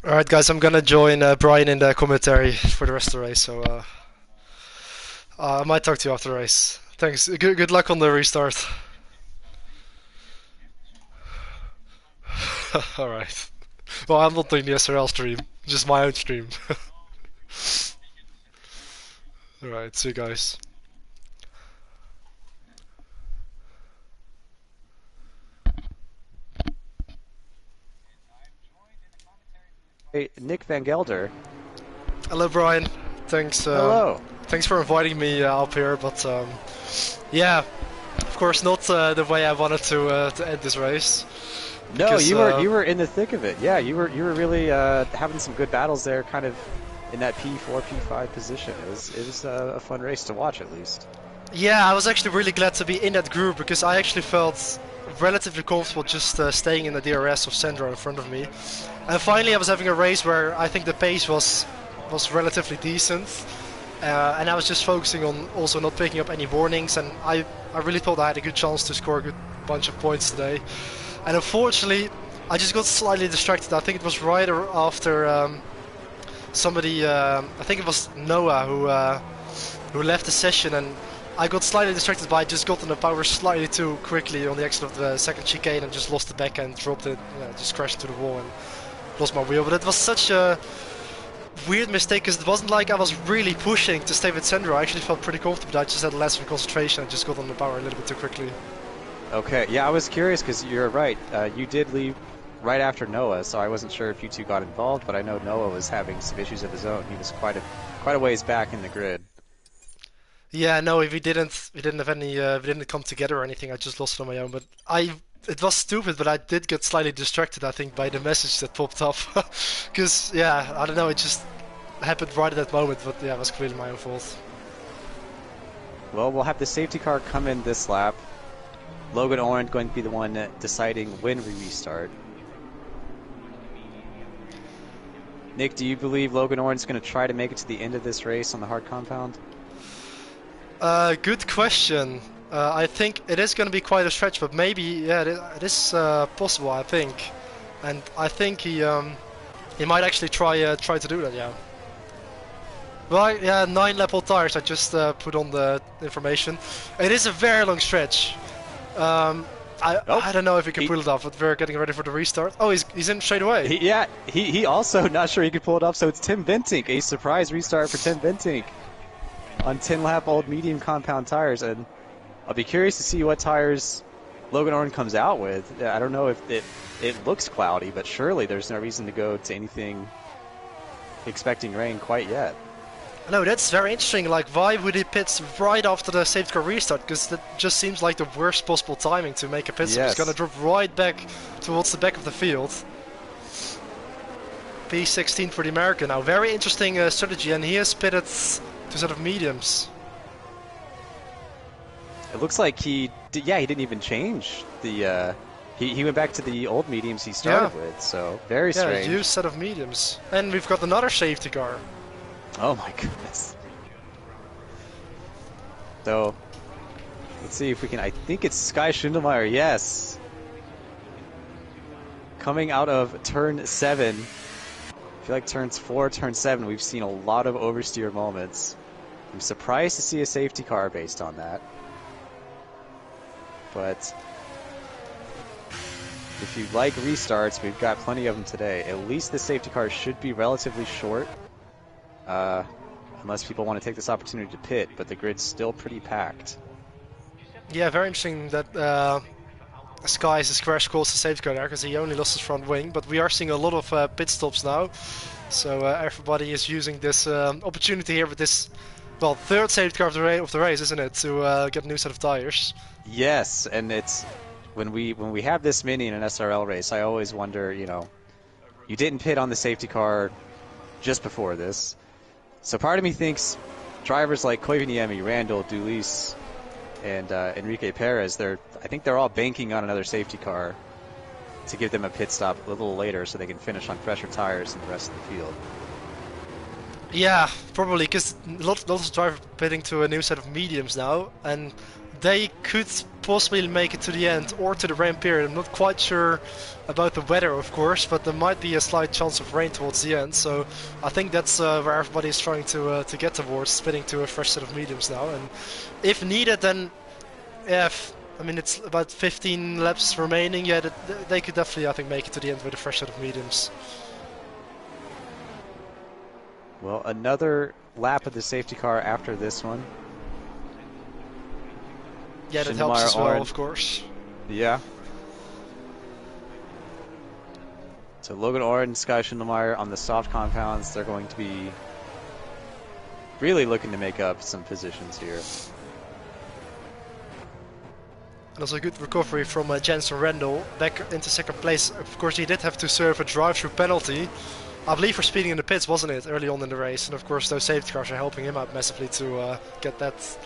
Alright guys, I'm gonna join Brian in the commentary for the rest of the race, so I might talk to you after the race. Thanks, good luck on the restart. Alright. Well, I'm not doing the SRL stream, just my own stream. Alright, see you guys. Hey, Nick Van Gelder. Hello, Brian. Thanks. Hello. Thanks for inviting me up here, but yeah, of course not the way I wanted to end this race. No, Because, you were in the thick of it. Yeah, you were really having some good battles there, kind of in that P4, P5 position. It was a fun race to watch, at least. Yeah, I was actually really glad to be in that group because I actually felt relatively comfortable just staying in the DRS of Sandro in front of me. And finally I was having a race where I think the pace was relatively decent. And I was just focusing on also not picking up any warnings, and I really thought I had a good chance to score a good bunch of points today. And unfortunately, I just got slightly distracted. I think it was right after somebody, I think it was Noah who left the session, and I got slightly distracted by just got on the power slightly too quickly on the exit of the second chicane and just lost the back end, dropped it, just crashed into the wall and lost my wheel. But it was such a weird mistake because it wasn't like I was really pushing to stay with Sandro. I actually felt pretty comfortable. I just had less of a concentration. I just got on the power a little bit too quickly. Okay, yeah, I was curious because you're right. You did leave right after Noah, so I wasn't sure if you two got involved, but I know Noah was having some issues of his own. He was quite a ways back in the grid. Yeah, no, we didn't have any, we didn't come together or anything. I just lost it on my own, but it was stupid, but I did get slightly distracted, I think, by the message that popped up. Because, yeah, I don't know, it just happened right at that moment, but yeah, it was clearly my own fault. Well, we'll have the safety car come in this lap. Logan Oren going to be the one deciding when we restart. Nick, do you believe Logan Oren's going to try to make it to the end of this race on the hard compound? Good question. I think it is going to be quite a stretch, but maybe, yeah, it is possible, I think. And I think he might actually try to do that, yeah. Well, yeah, 9 lap old tires, I just put on the information. It is a very long stretch. I don't know if he can pull it off, but we're getting ready for the restart. Oh, he's in straight away. He also not sure he could pull it off, so it's Tim Bentinck, a surprise restart for Tim Bentinck on 10-lap old medium compound tires, and I'll be curious to see what tires Logan Orn comes out with. I don't know if it looks cloudy, but surely there's no reason to go to anything expecting rain quite yet. No, that's very interesting. Like, why would he pit right after the safety car restart? Because that just seems like the worst possible timing to make a pit stop. Yes. He's gonna drop right back towards the back of the field. P16 for the American now. Very interesting strategy, and he has pitted to sort of mediums. It looks like he didn't even change the. He went back to the old mediums he started with, so very strange. Yeah, used set of mediums. And we've got another safety car. Oh my goodness. So, let's see if we can. I think it's Sky Schindelmeyer, yes. Coming out of turn 7. I feel like turns 4, turn 7, we've seen a lot of oversteer moments. I'm surprised to see a safety car based on that. But if you like restarts, we've got plenty of them today. At least the safety cars should be relatively short. Unless people want to take this opportunity to pit, but the grid's still pretty packed. Yeah, very interesting that Sky is crash course the safety car there, because he only lost his front wing, but we are seeing a lot of pit stops now. So everybody is using this opportunity here with this, well, third safety car of the race, isn't it, to get a new set of tires. Yes, and it's when we have this many in an SRL race, I always wonder, you didn't pit on the safety car just before this. So part of me thinks drivers like Koivuniemi, Randall, Dulis, and Enrique Perez, I think they're all banking on another safety car to give them a pit stop a little later so they can finish on fresher tires than the rest of the field. Yeah, probably, because lots of drivers pitting to a new set of mediums now, and they could possibly make it to the end or to the rain period. I'm not quite sure about the weather, of course, but there might be a slight chance of rain towards the end. So I think that's where everybody is trying to get towards, spinning to a fresh set of mediums now. And if needed, then I mean, it's about 15 laps remaining. Yeah, they could definitely, I think, make it to the end with a fresh set of mediums. Well, another lap of the safety car after this one. Yeah, that helps as well, Oren. of course. Yeah. So Logan Oren, Sky Schindelmeyer on the soft compounds, they're going to be really looking to make up some positions here. And also a good recovery from Jensen Rendell back into second place. Of course, he did have to serve a drive-through penalty, I believe, for speeding in the pits, wasn't it, early on in the race? And of course, those safety cars are helping him out massively to get that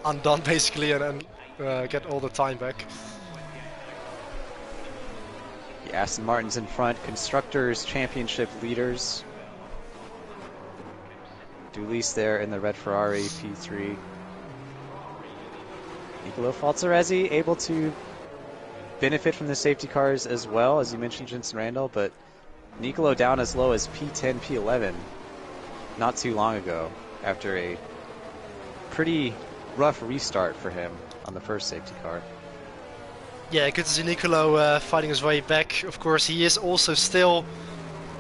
undone, basically, and get all the time back. The Aston Martin's in front, Constructors Championship leaders. Dulis there in the red Ferrari, P3. Nicolo Falzaresi able to benefit from the safety cars as well, as you mentioned, Jensen Randall, but Nicolo down as low as P10, P11 not too long ago after a pretty rough restart for him on the first safety car. Yeah, good to see Nicolo fighting his way back. Of course, he is also still,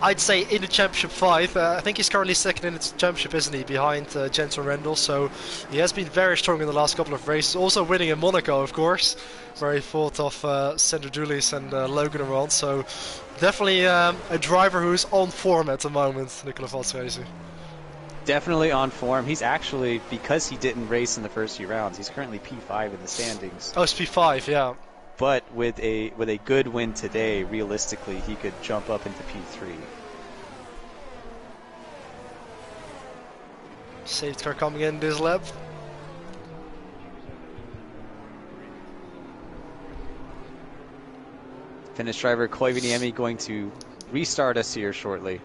I'd say, in the championship fight. I think he's currently second in the championship, isn't he, behind Jensen Rendell. So he has been very strong in the last couple of races. Also winning in Monaco, of course, where he fought off Sandro Dulis and Logan around. So definitely a driver who's on form at the moment, Nicolo Falzaresi. Definitely on form. He's actually, because he didn't race in the first few rounds, he's currently P5 in the standings. Oh, it's P5, yeah. But with a good win today, realistically, he could jump up into P3. Safety car coming in this lap. Finnish driver Koivuniemi going to restart us here shortly.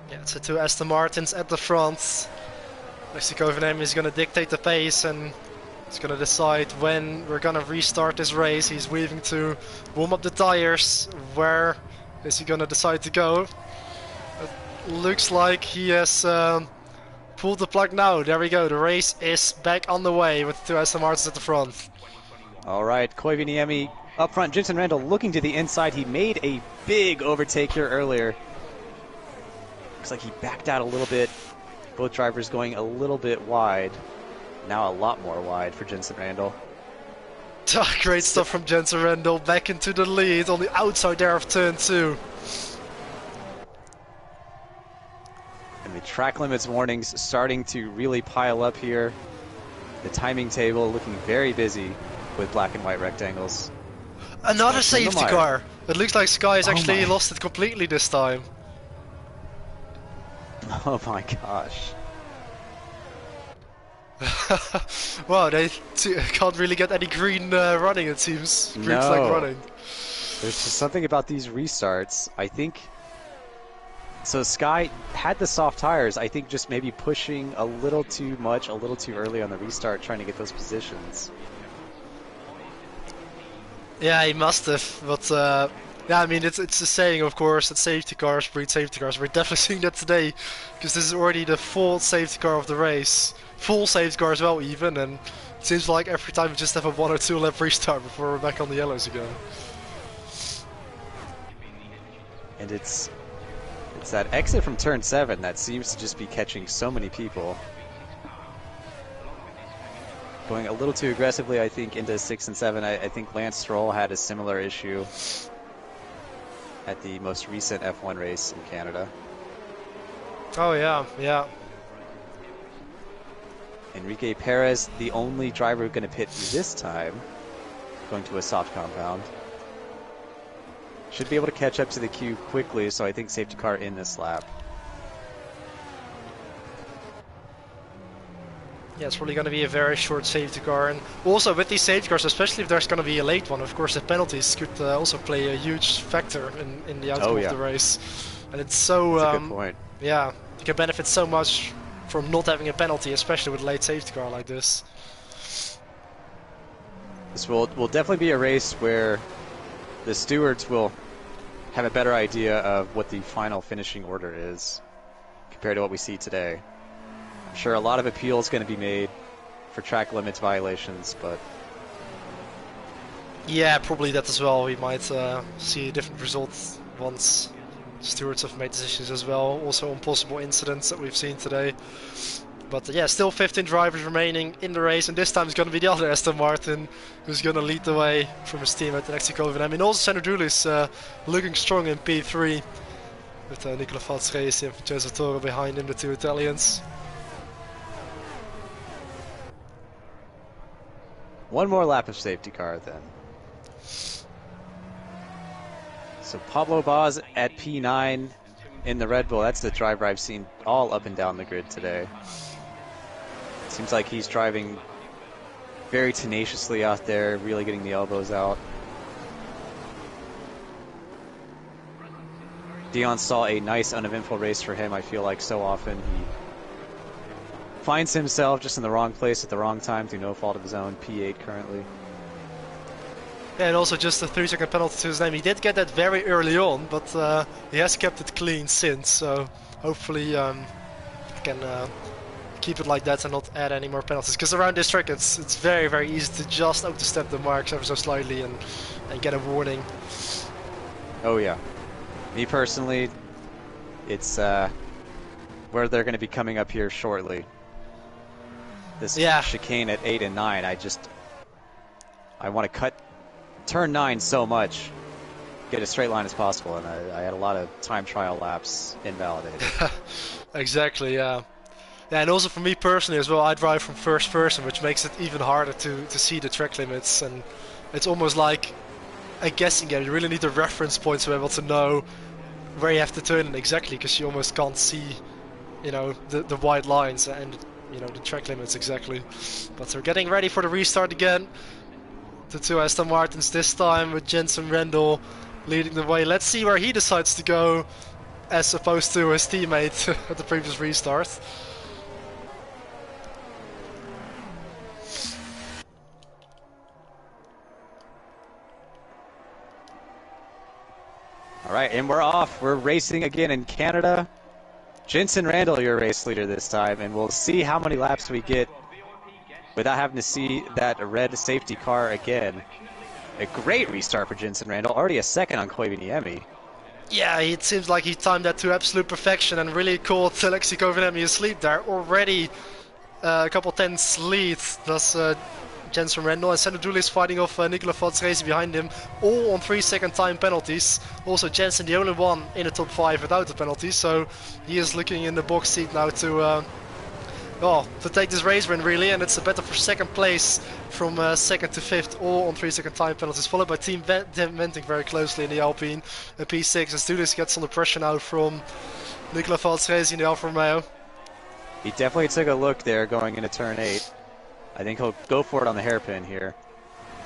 Yeah, so two Aston Martins at the front. Koivuniemi is going to dictate the pace, and he's going to decide when we're going to restart this race. He's waving to warm up the tires. Where is he going to decide to go? It looks like he has Pull the plug now. There we go. The race is back on the way with the two Aston Martins at the front. All right, Koivuniemi up front. Jensen Randall looking to the inside. He made a big overtake here earlier. Looks like he backed out a little bit. Both drivers going a little bit wide. Now a lot more wide for Jensen Randall. Great stuff from Jensen Randall. Back into the lead on the outside there of turn 2. And the track limits warnings starting to really pile up here. The timing table looking very busy with black and white rectangles. Another Especially in the safety mire. car. It looks like Sky has actually my. lost it completely this time. Oh my gosh. Wow, they can't really get any green running, it seems. Green flag running. There's just something about these restarts. I think. So Sky had the soft tires. I think just maybe pushing a little too much, a little too early on the restart, trying to get those positions. Yeah, he must have. But yeah, I mean, it's a saying, of course, that safety cars breed safety cars. We're definitely seeing that today, because this is already the fourth safety car of the race. Full safety car as well, even, and it seems like every time we just have a 1 or 2 lap restart before we're back on the yellows again. And it's that exit from turn 7 that seems to just be catching so many people. Going a little too aggressively, I think, into 6 and 7. I think Lance Stroll had a similar issue at the most recent F1 race in Canada. Oh yeah, yeah. Enrique Perez, the only driver going to pit this time, going to a soft compound. Should be able to catch up to the queue quickly, so I think safety car in this lap. Yeah, it's probably going to be a very short safety car, and also with these safety cars, especially if there's going to be a late one, of course the penalties could also play a huge factor in the outcome of the race. And it's so That's a good point. yeah, you can benefit so much from not having a penalty, especially with a late safety car like this. This will definitely be a race where the stewards will have a better idea of what the final finishing order is compared to what we see today. I'm sure a lot of appeal is going to be made for track limits violations, but yeah, probably that as well. We might see a different result once stewards have made decisions as well, also on possible incidents that we've seen today. But yeah, still 15 drivers remaining in the race, and this time it's going to be the other Aston Martin who's going to lead the way from his teammate Alexei Kovin. I mean, also Sandro Dulis looking strong in P3 with Nicola Falzresi and Francesco Toro behind him, the two Italians. one more lap of safety car then. So Pablo Baz at P9 in the Red Bull. That's the driver I've seen all up and down the grid today. Seems like he's driving very tenaciously out there, really getting the elbows out. Dion saw a nice uneventful race for him. I feel like so often he finds himself just in the wrong place at the wrong time through no fault of his own. P8 currently. Yeah, and also just a 3-second penalty to his name. He did get that very early on, but he has kept it clean since, so hopefully he can keep it like that and not add any more penalties. Because around this track it's very, very easy to just overstep the marks ever so slightly and get a warning. Oh yeah. Me personally, it's where they're going to be coming up here shortly. This chicane at 8 and 9, I want to cut turn 9 so much, get a straight line as possible, and I had a lot of time trial laps invalidated. Exactly, yeah. Yeah, and also for me personally as well, I drive from first person, which makes it even harder to see the track limits, and it's almost like a guessing game. You really need a reference point to be able to know where you have to turn in exactly, because you almost can't see, you know, the white lines and, you know, the track limits exactly. But we're getting ready for the restart again. The two Aston Martins this time with Jensen Randall leading the way. Let's see where he decides to go as opposed to his teammate at the previous restart. All right, and we're off. We're racing again in Canada. Jensen Randall, your race leader this time, and we'll see how many laps we get without having to see that red safety car again. A great restart for Jensen Randall, already a second on Koivuniemi. Yeah, it seems like he timed that to absolute perfection and really caught Alexei Koivuniemi asleep there. Already a couple tenths lead. Does Jensen Randall, and Sandro Dooley is fighting off Nicola Valtresi behind him, all on 3-second time penalties. Also Jensen the only one in the top 5 without the penalties, so he is looking in the box seat now to take this race win really, and it's a battle for second place from 2nd to 5th, all on 3-second time penalties, followed by Team Venting very closely in the Alpine P6, as Dooley gets under pressure now from Nicola Valtresi in the Alfa Romeo. He definitely took a look there going into turn 8. I think he'll go for it on the hairpin here.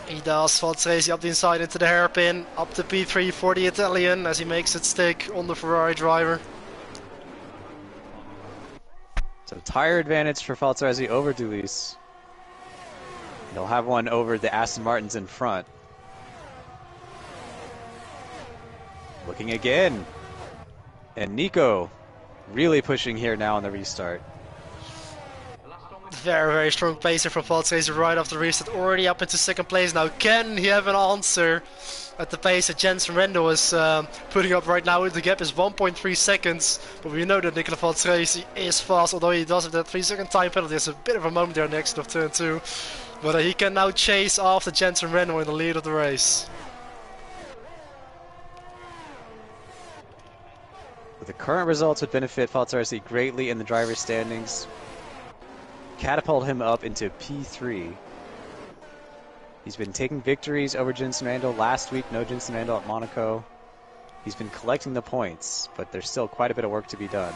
He does. Valtresi up the inside into the hairpin, up to P3 for the Italian as he makes it stick on the Ferrari driver. So tire advantage for Valtresi over Dulis. He'll have one over the Aston Martins in front. Looking again. And Nico really pushing here now on the restart. Very, very strong pacer from Valtresi right after the restart, already up into second place now. Can he have an answer at the pace that Jensen Randall is putting up right now? The gap is 1.3 seconds, but we know that Nicola Valtresi is fast, although he does have that 3-second time penalty. There's a bit of a moment there next of turn 2, but he can now chase after Jensen Randall in the lead of the race. The current results would benefit Valtresi greatly in the driver's standings. Catapult him up into P3. He's been taking victories over Jensen Randall. Last week, no Jensen Randall at Monaco. He's been collecting the points, but there's still quite a bit of work to be done.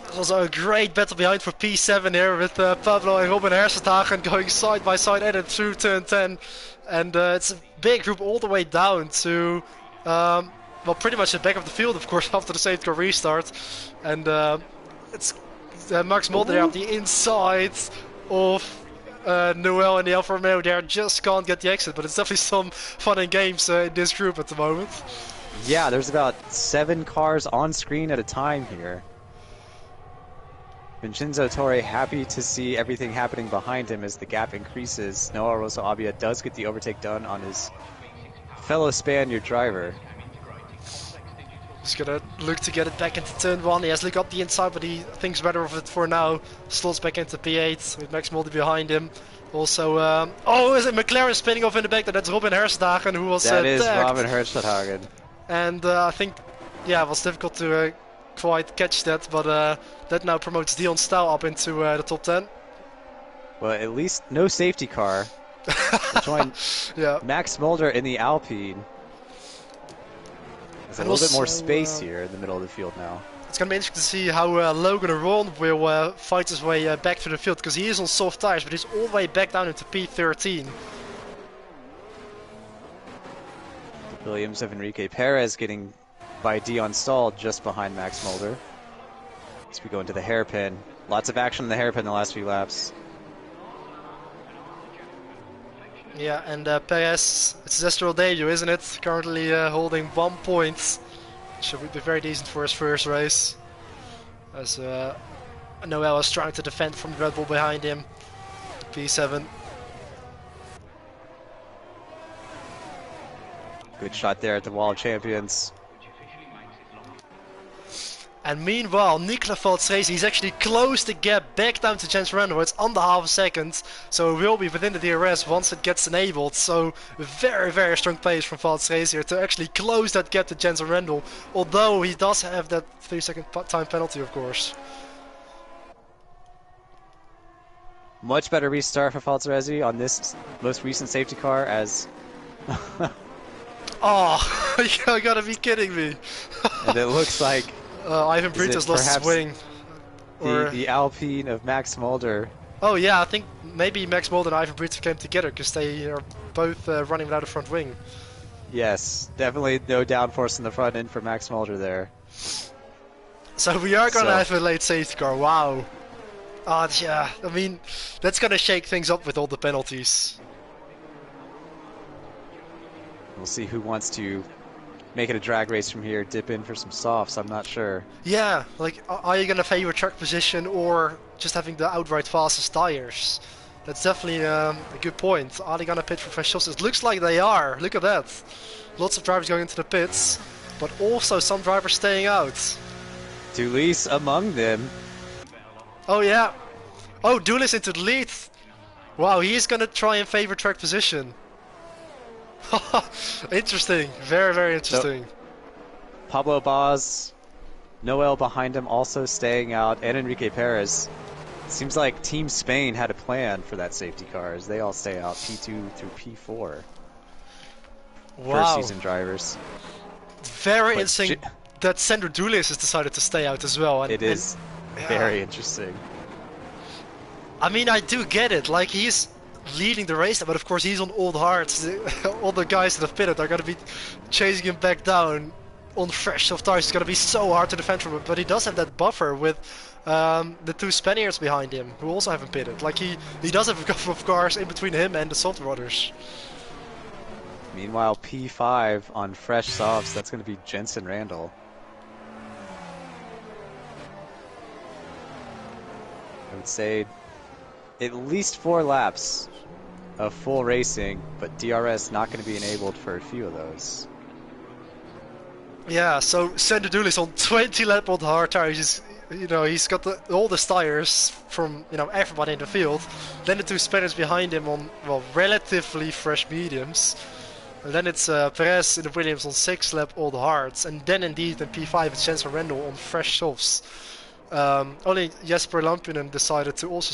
There's also a great battle behind for P7 here with Pablo and Robin Hersenhagen going side by side at it through turn 10. And it's a big group all the way down to, well, pretty much the back of the field, of course, after the safety car restart. And it's Max Mulder there on the inside of Noel and the Alfa Romeo there, just can't get the exit, but it's definitely some fun and games in this group at the moment. Yeah, there's about 7 cars on screen at a time here. Vincenzo Torre happy to see everything happening behind him as the gap increases. Noah Rosa Abia does get the overtake done on his fellow Spaniard driver. He's gonna look to get it back into turn 1. He has look up the inside, but he thinks better of it for now. Slots back into P8 with Max Mulder behind him. Also, is it McLaren spinning off in the back? That's Robin Hersenhagen who was That is tagged. Robin Hersenhagen. And I think, yeah, it was difficult to quite catch that, but that now promotes Dion Staal up into the top 10. Well, at least no safety car. Join Yeah. Max Mulder in the Alpine. There's a little bit more space here in the middle of the field now. It's going to be interesting to see how Logan Ron will fight his way back to the field, because he is on soft tires, but he's all the way back down into P13. The Williams of Enrique Perez getting by Dion Stahl just behind Max Mulder. As we go into the hairpin. Lots of action in the hairpin the last few laps. Yeah, and Perez, it's his SRL debut, isn't it? Currently holding 1 point. Which would be very decent for his first race. As Noel is trying to defend from the Red Bull behind him. P7. Good shot there at the Wall of Champions. And meanwhile, Nicola Valtresi, he's actually closed the gap back down to Jensen Randall. It's under half a second, so it will be within the DRS once it gets enabled. So very, very strong pace from Valtresi here to actually close that gap to Jensen Randall. Although he does have that 3-second time penalty, of course. Much better restart for Valtresi on this most recent safety car as... Oh, you gotta be kidding me. And it looks like... Ivan Brita's lost his wing. The Alpine of Max Mulder. Oh yeah, I think maybe Max Mulder and Ivan Brita came together because they are both running without a front wing. Yes, definitely no downforce in the front end for Max Mulder there. So we are gonna have a late safety car, wow. Yeah, I mean, that's gonna shake things up with all the penalties. We'll see who wants to make it a drag race from here, dip in for some softs. I'm not sure. Yeah, like, are you gonna favor track position or just having the outright fastest tires? That's definitely a good point. Are they gonna pit for fresh softs? It looks like they are. Look at that. Lots of drivers going into the pits, but also some drivers staying out. Dulis among them. Oh yeah. Oh, Dulis into the lead. Wow, he's gonna try and favor track position. Interesting. Very, very interesting. Pablo Baz, Noel behind him also staying out, and Enrique Perez. Seems like Team Spain had a plan for that safety car as they all stay out, P2 through P4. Wow. First season drivers. Very interesting that Sandro Dulis has decided to stay out as well. And, it is very interesting. I mean, I do get it. Like, he's leading the race, but of course he's on old hards. All the guys that have pitted are going to be chasing him back down on fresh soft tires. It's going to be so hard to defend from him, but he does have that buffer with the two Spaniards behind him who also haven't pitted. Like, he does have a couple of cars in between him and the soft rodders. Meanwhile, P5 on fresh softs, that's going to be Jensen Randall. I would say at least 4 laps of full racing, but DRS not going to be enabled for a few of those. Yeah, so Sandro Dulis on 20 lap old hard tires. He's got the oldest tires from everybody in the field. Then the two Spaniards behind him on relatively fresh mediums. And then it's Perez in the Williams on 6 lap old hards, and then indeed in P5 it's Jensen Randall on fresh softs. Only Jesper Lampinen decided to also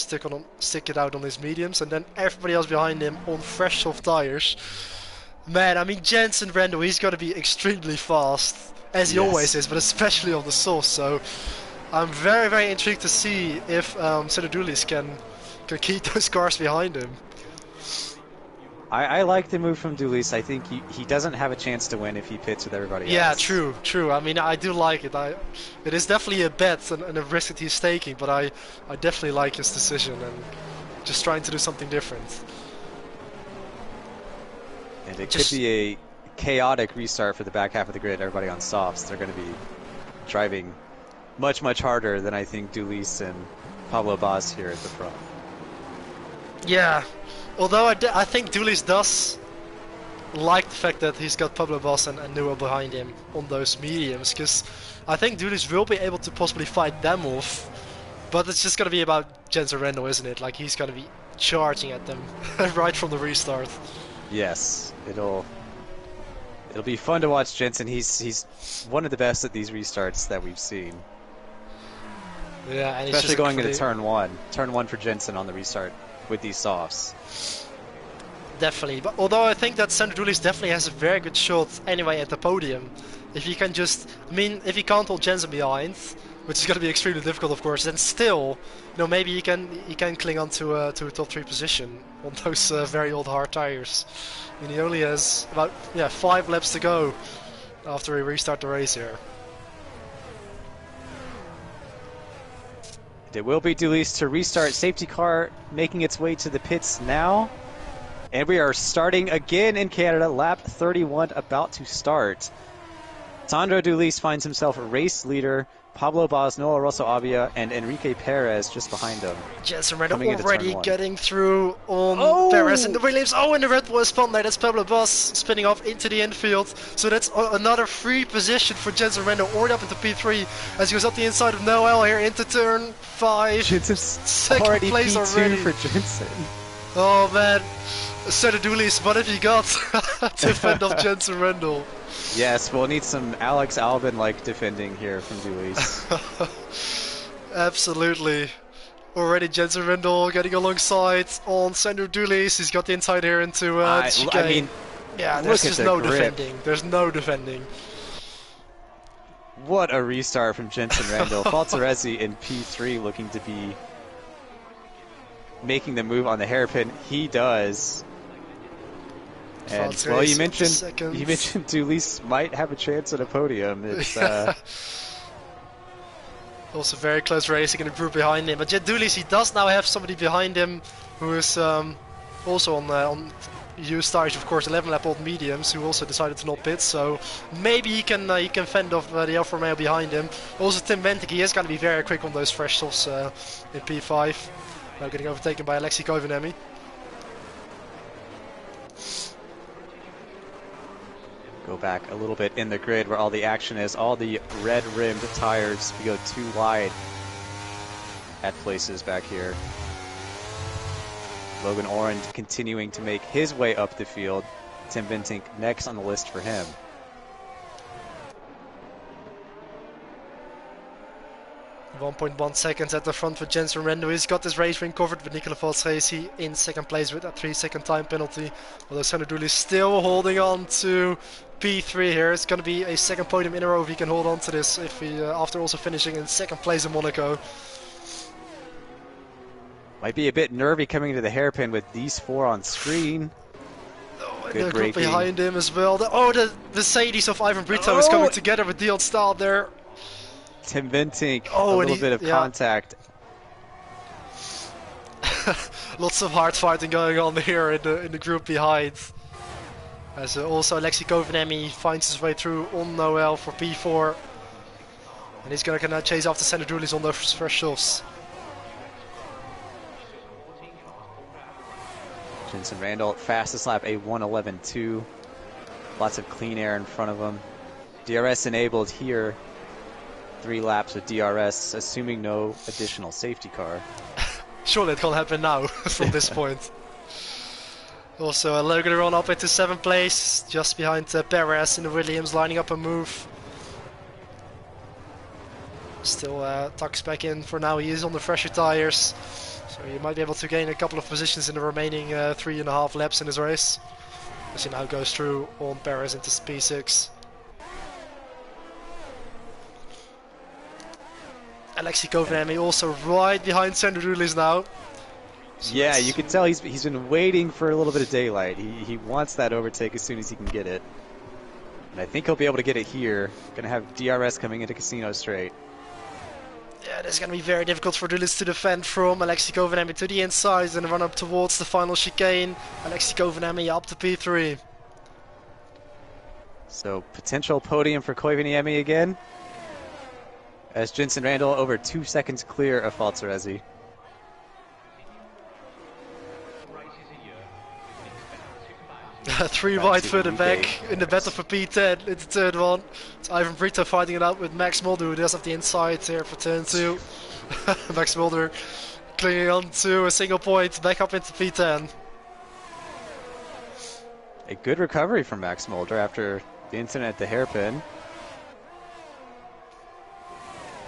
stick it out on his mediums, and then everybody else behind him on fresh soft tires. Man, I mean, Jensen Randall, he's got to be extremely fast, as he always is, but especially on the softs. So I'm very, very intrigued to see if Sandro Dulis can keep those cars behind him. I like the move from Dulis. I think he doesn't have a chance to win if he pits with everybody else. Yeah, true. I mean, I do like it. It is definitely a bet and a risk that he's taking, but I definitely like his decision and just trying to do something different. And it could be a chaotic restart for the back half of the grid. Everybody on softs. They're going to be driving much, much harder than I think Dulis and Pablo Baz here at the front. Yeah. Although I think Dulis does like the fact that he's got Pablo Baz and Newell behind him on those mediums, because I think Dulis will be able to possibly fight them off, but it's just going to be about Jensen Randall, isn't it? Like, he's going to be charging at them right from the restart. Yes, it'll be fun to watch Jensen. He's one of the best at these restarts that we've seen. Yeah, and especially going into turn one for Jensen on the restart with these softs. Definitely, but although I think that Sandro Dulis definitely has a very good shot anyway at the podium. If he can if he can't hold Jensen behind, which is going to be extremely difficult, of course, then still, maybe he can cling on to a top 3 position on those very old hard tires. I mean, he only has about 5 laps to go after we restart the race here. It will be Dulis to restart. Safety car making its way to the pits now. And we are starting again in Canada. Lap 31 about to start. Sandro Dulis finds himself a race leader. Pablo Baz, Noah Rosso Avia, and Enrique Perez just behind him. Jensen Randall already getting through on Perez and the Williams. Oh, and the Red Bull is spun there. That's Pablo Baz spinning off into the infield. So that's another free position for Jensen Randall, already up into P3 as he goes up the inside of Noel here into turn 5. Jensen's second already place P2 already for Jensen. Oh man, Sandro Dulis, what have you got to fend off Jensen Randall? Yes, we'll need some Alex Albin-like defending here from Dulis. Absolutely. Already Jensen Randall getting alongside on Sandro Dulis. He's got the inside here into chicane. I mean, yeah, there's just no defending. There's no defending. What a restart from Jensen Randall. Falzaresi in P3 looking to be making the move on the hairpin. He does. And well, you mentioned Dulis might have a chance at a podium. It's also very close racing in the group behind him. But Dulis, he does now have somebody behind him who is also on used tires, of course, 11-lap-old mediums, who also decided to not pit. So maybe he can fend off the Alfa Romeo behind him. Also, Tim Ventic, he is going to be very quick on those fresh softs in P5. Now getting overtaken by Alexei Koivaniemi. Go back a little bit in the grid where all the action is. All the red-rimmed tires, we go too wide at places back here. Logan Oren continuing to make his way up the field. Tim Ventink next on the list for him. .1 seconds at the front for Jensen Rendo. He's got this race win covered with Nicola Valsrezi in second place with a 3-second time penalty. Although Sander Dooley is still holding on to P3 here. It's going to be a second podium in a row if he can hold on to this, if he, after also finishing in second place in Monaco. Might be a bit nervy coming into the hairpin with these four on screen. Oh, Good the group braking. behind him as well. The Mercedes of Ivan Brito is coming together with Dion Stahl there. Tim Ventink, Oh, a and little he- bit of yeah. contact. Lots of hard fighting going on here in the group behind. As also Alexei Koivaniemi finds his way through on Noel for P4. And he's going to chase after Sander Dooley's on those fresh softs. Jensen Randall, fastest lap, a 1:11.2. Lots of clean air in front of him. DRS enabled here. 3 laps with DRS, assuming no additional safety car. Surely it can't happen now from this point. Also, Logan Ron up into 7th place, just behind Perez in the Williams, lining up a move. Still tucks back in for now. He is on the fresher tires, so he might be able to gain a couple of positions in the remaining 3.5 laps in his race. As he now goes through on Perez into P6. Alexei Koivaniemi also right behind Sander Dooley's now. So Yeah, that's- you can tell he's been waiting for a little bit of daylight. He wants that overtake as soon as he can get it. And I think he'll be able to get it here. Gonna have DRS coming into Casino Straight. Yeah, this is going to be very difficult for Dooley to defend from. Alexei Koivaniemi to the inside and run up towards the final chicane. Alexei Koivaniemi up to P3. So potential podium for Koivaniemi again. As Jensen Randall over 2 seconds clear of Falzarezzi. Three Back wide to further UK. back in the battle for P10 in the third one. It's Ivan Brito fighting it out with Max Mulder, who does have the inside here for turn 2. Max Mulder clinging on to a single point, back up into P10. A good recovery from Max Mulder after the incident at the hairpin.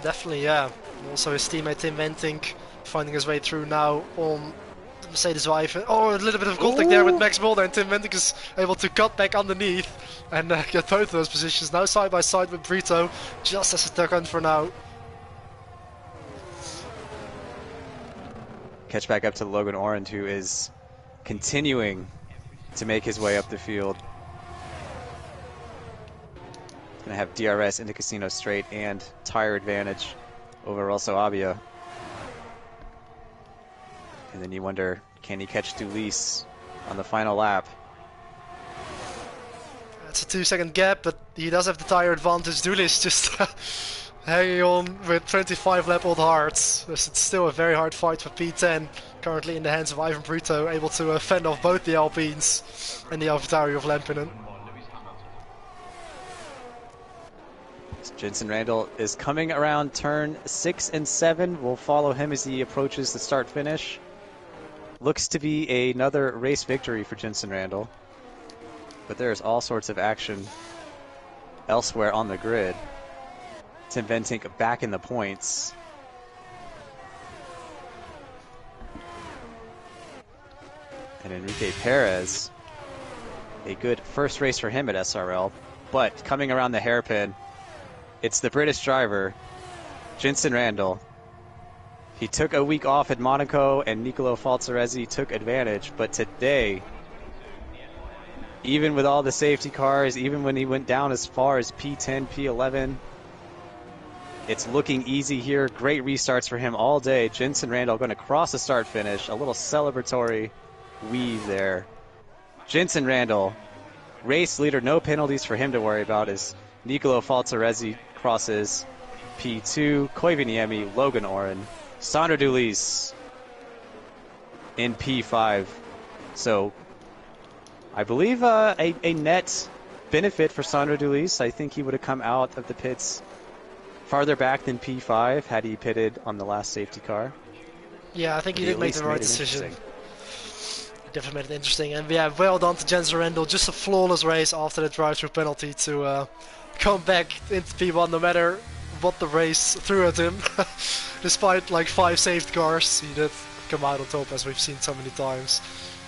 Definitely, yeah. And also his teammate Tim Ventink finding his way through now on the Mercedes wife. Oh, a little bit of contact there with Max Mulder, and Tim Ventink is able to cut back underneath and get both of those positions. Now side by side with Brito, just as a tuck on for now. Catch back up to Logan Orange, who is continuing to make his way up the field. Gonna have DRS into Casino Straight and tire advantage over Russell Abia. And then you wonder, can he catch Dulis on the final lap? It's a 2-second gap, but he does have the tire advantage. Dooley is just hanging on with 25-lap-old hearts. It's still a very hard fight for P10, currently in the hands of Ivan Brito, able to fend off both the Alpines and the AlphaTauri of Lampinen. Jensen Randall is coming around turn 6 and 7. We'll follow him as he approaches the start-finish. Looks to be another race victory for Jensen Randall. But there's all sorts of action elsewhere on the grid. Tim Ventink back in the points. And Enrique Perez, a good first race for him at SRL. But coming around the hairpin, it's the British driver, Jensen Randall. He took a week off at Monaco, and Nicolo Falzarezzi took advantage. But today, even with all the safety cars, even when he went down as far as P10, P11, it's looking easy here. Great restarts for him all day. Jensen Randall going to cross the start-finish. A little celebratory weave there. Jensen Randall, race leader, no penalties for him to worry about as Nicolo Falzarezzi crosses P2, Koivuniemi, Logan Oren, Sandro Dulis in P5. So I believe a net benefit for Sandro Dulis. I think he would have come out of the pits farther back than P5 had he pitted on the last safety car. Yeah, I think he He did at make least the right made it decision. interesting. Definitely made it interesting, and yeah, well done to Jensen Randall. Just a flawless race after the drive-through penalty to come back into P1 no matter what the race threw at him. Despite like 5 saved cars, he did come out on top, as we've seen so many times.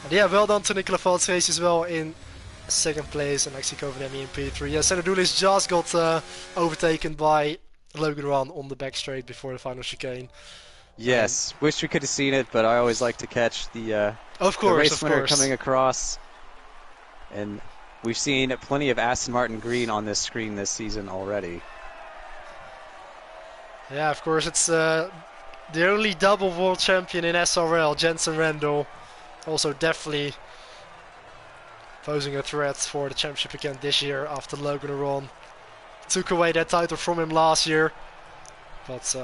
And yeah, well done to Nicola Falzarezzi as well in second place, and actually Koivuniemi in P3. Yeah, Senadoulis just got overtaken by Logan Ron on the back straight before the final chicane. Yes, wish we could have seen it, but I always like to catch the race of winner course. coming across. And we've seen plenty of Aston Martin green on this screen this season already. Yeah, of course, it's the only double world champion in SRL, Jensen Randall. Also definitely posing a threat for the championship again this year after Logan Ron took away that title from him last year. But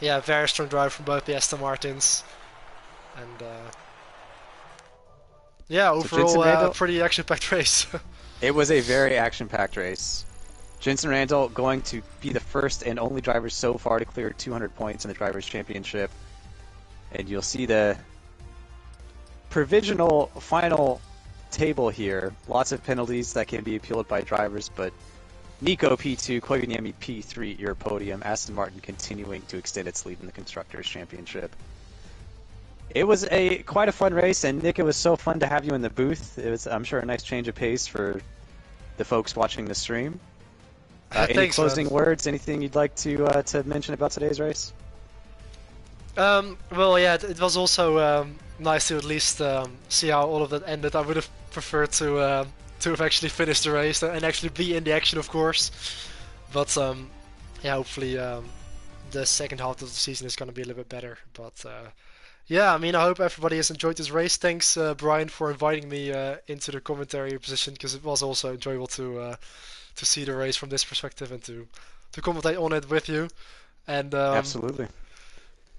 yeah, very strong drive from both the Aston Martins. And yeah, overall pretty action-packed race. It was a very action-packed race. Jensen Randall going to be the first and only driver so far to clear 200 points in the Drivers' Championship. And you'll see the provisional final table here. Lots of penalties that can be appealed by drivers, but Nico P2, Koivuniemi P3, your podium. Aston Martin continuing to extend its lead in the Constructors' Championship. It was quite a fun race, and Nick, it was so fun to have you in the booth. It was, I'm sure, a nice change of pace for the folks watching the stream. Any Thanks, closing man. words? Anything you'd like to mention about today's race? Well, yeah, it was also nice to at least see how all of that ended. I would have preferred to have actually finished the race and actually be in the action, of course. But yeah, hopefully the second half of the season is going to be a little bit better. But yeah, I mean, I hope everybody has enjoyed this race. Thanks, Brian, for inviting me into the commentary position, because it was also enjoyable to see the race from this perspective and to commentate on it with you. And Absolutely.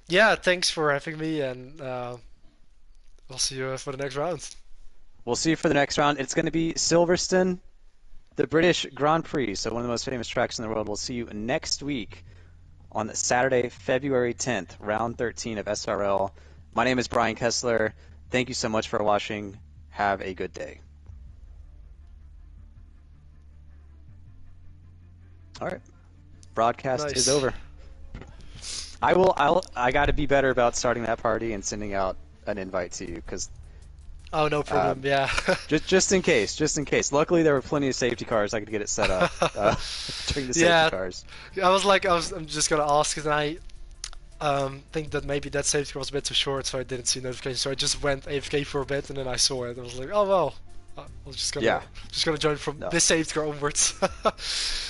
yeah, thanks for having me, and we'll see you for the next round. We'll see you for the next round. It's going to be Silverstone, the British Grand Prix, so one of the most famous tracks in the world. We'll see you next week on Saturday, February 10th, round 13 of SRL. My name is Brian Kessler. Thank you so much for watching. Have a good day. All right. Broadcast Nice. is over. I got to be better about starting that party and sending out an invite to you, because Oh, no problem. Yeah. just in case. Luckily, there were plenty of safety cars. I could get it set up during the safety Yeah. cars. I'm just gonna ask, and I think that maybe that safety car was a bit too short, so I didn't see notification. So I just went AFK for a bit, and then I saw it. I was like, oh well. I was just gonna join from this safety car onwards.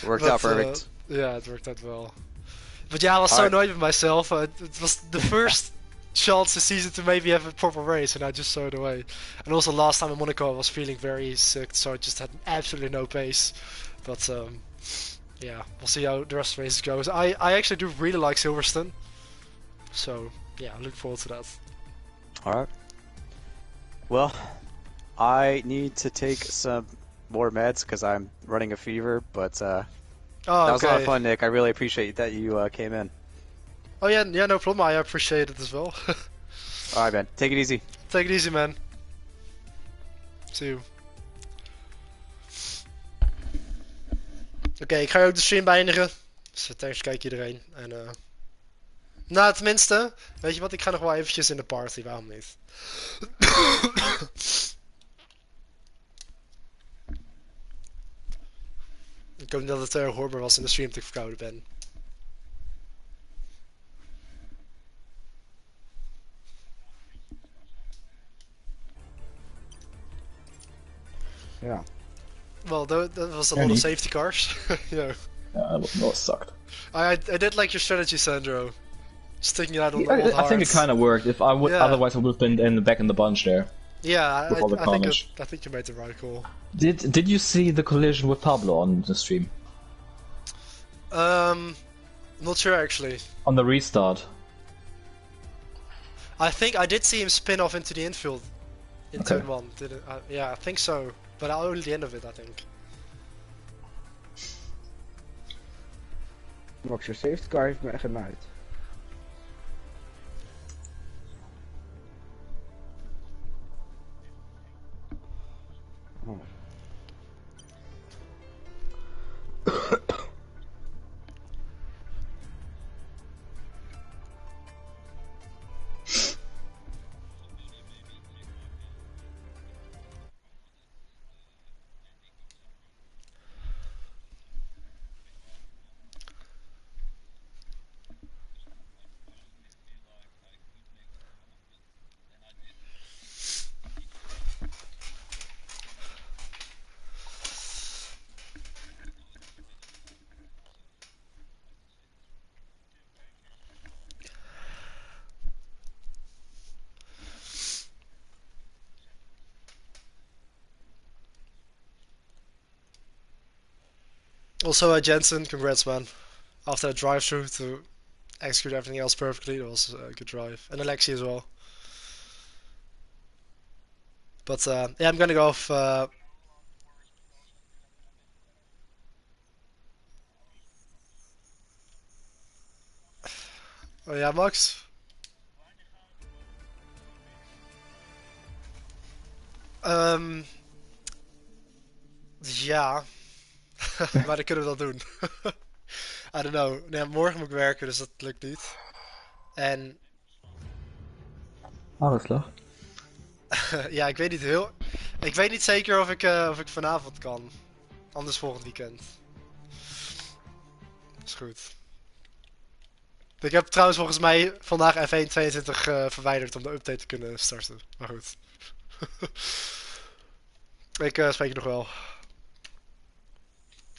Worked out perfect. Yeah, it worked out well. But yeah, I was so annoyed with myself. It was the first chance this season to maybe have a proper race, and I just threw it away. And also last time in Monaco I was feeling very sick, so I just had absolutely no pace. But yeah, we'll see how the rest of the race goes. I actually do really like Silverstone, so yeah, I look forward to that. Alright. Well, I need to take some more meds because I'm running a fever, but that was a lot of fun, Nick. I really appreciate that you came in. Oh yeah, no problem. I appreciate it as well. Alright, man. Take it easy. Take it easy, man. See you. Oké, ik ga ook de stream beëindigen. Dus thanks voor kijken iedereen. En nou, tenminste, weet je wat? Ik ga nog wel eventjes in de party, waarom niet? Ik hoop niet dat het hoorbaar was in de stream dat ik verkouden ben. Yeah. Well, that was a lot of safety cars. Yeah. Yeah, that sucked. I did like your strategy, Sandro. Sticking it out on Yeah, the I think it kind of worked. If I would, Yeah. otherwise I would have been back in the bunch there. Yeah, with all the carnage. I think you made the right call. Did you see the collision with Pablo on the stream? Not sure actually. On the restart. I think I did see him spin off into the infield in Okay. turn 1. Did it? Yeah, I think so. But only the end of it, I think. Max, je safety car heeft me echt genaaid. Oh. Also, Jensen, congrats, man. After a drive-through to execute everything else perfectly, it was a good drive. And Alexi as well. But yeah, I'm gonna go off. Oh yeah, Max. Ja, maar dat kunnen we wel doen. I don't know. Nee, morgen moet ik werken, dus dat lukt niet. En Alles klar. ja, ik weet niet heel. Ik weet niet zeker of ik vanavond kan. Anders volgend weekend. Is goed. Ik heb trouwens volgens mij vandaag F1 22 verwijderd om de update te kunnen starten. Maar goed. Ik spreek je nog wel.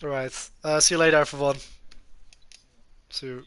Alright. See you later, everyone. See you.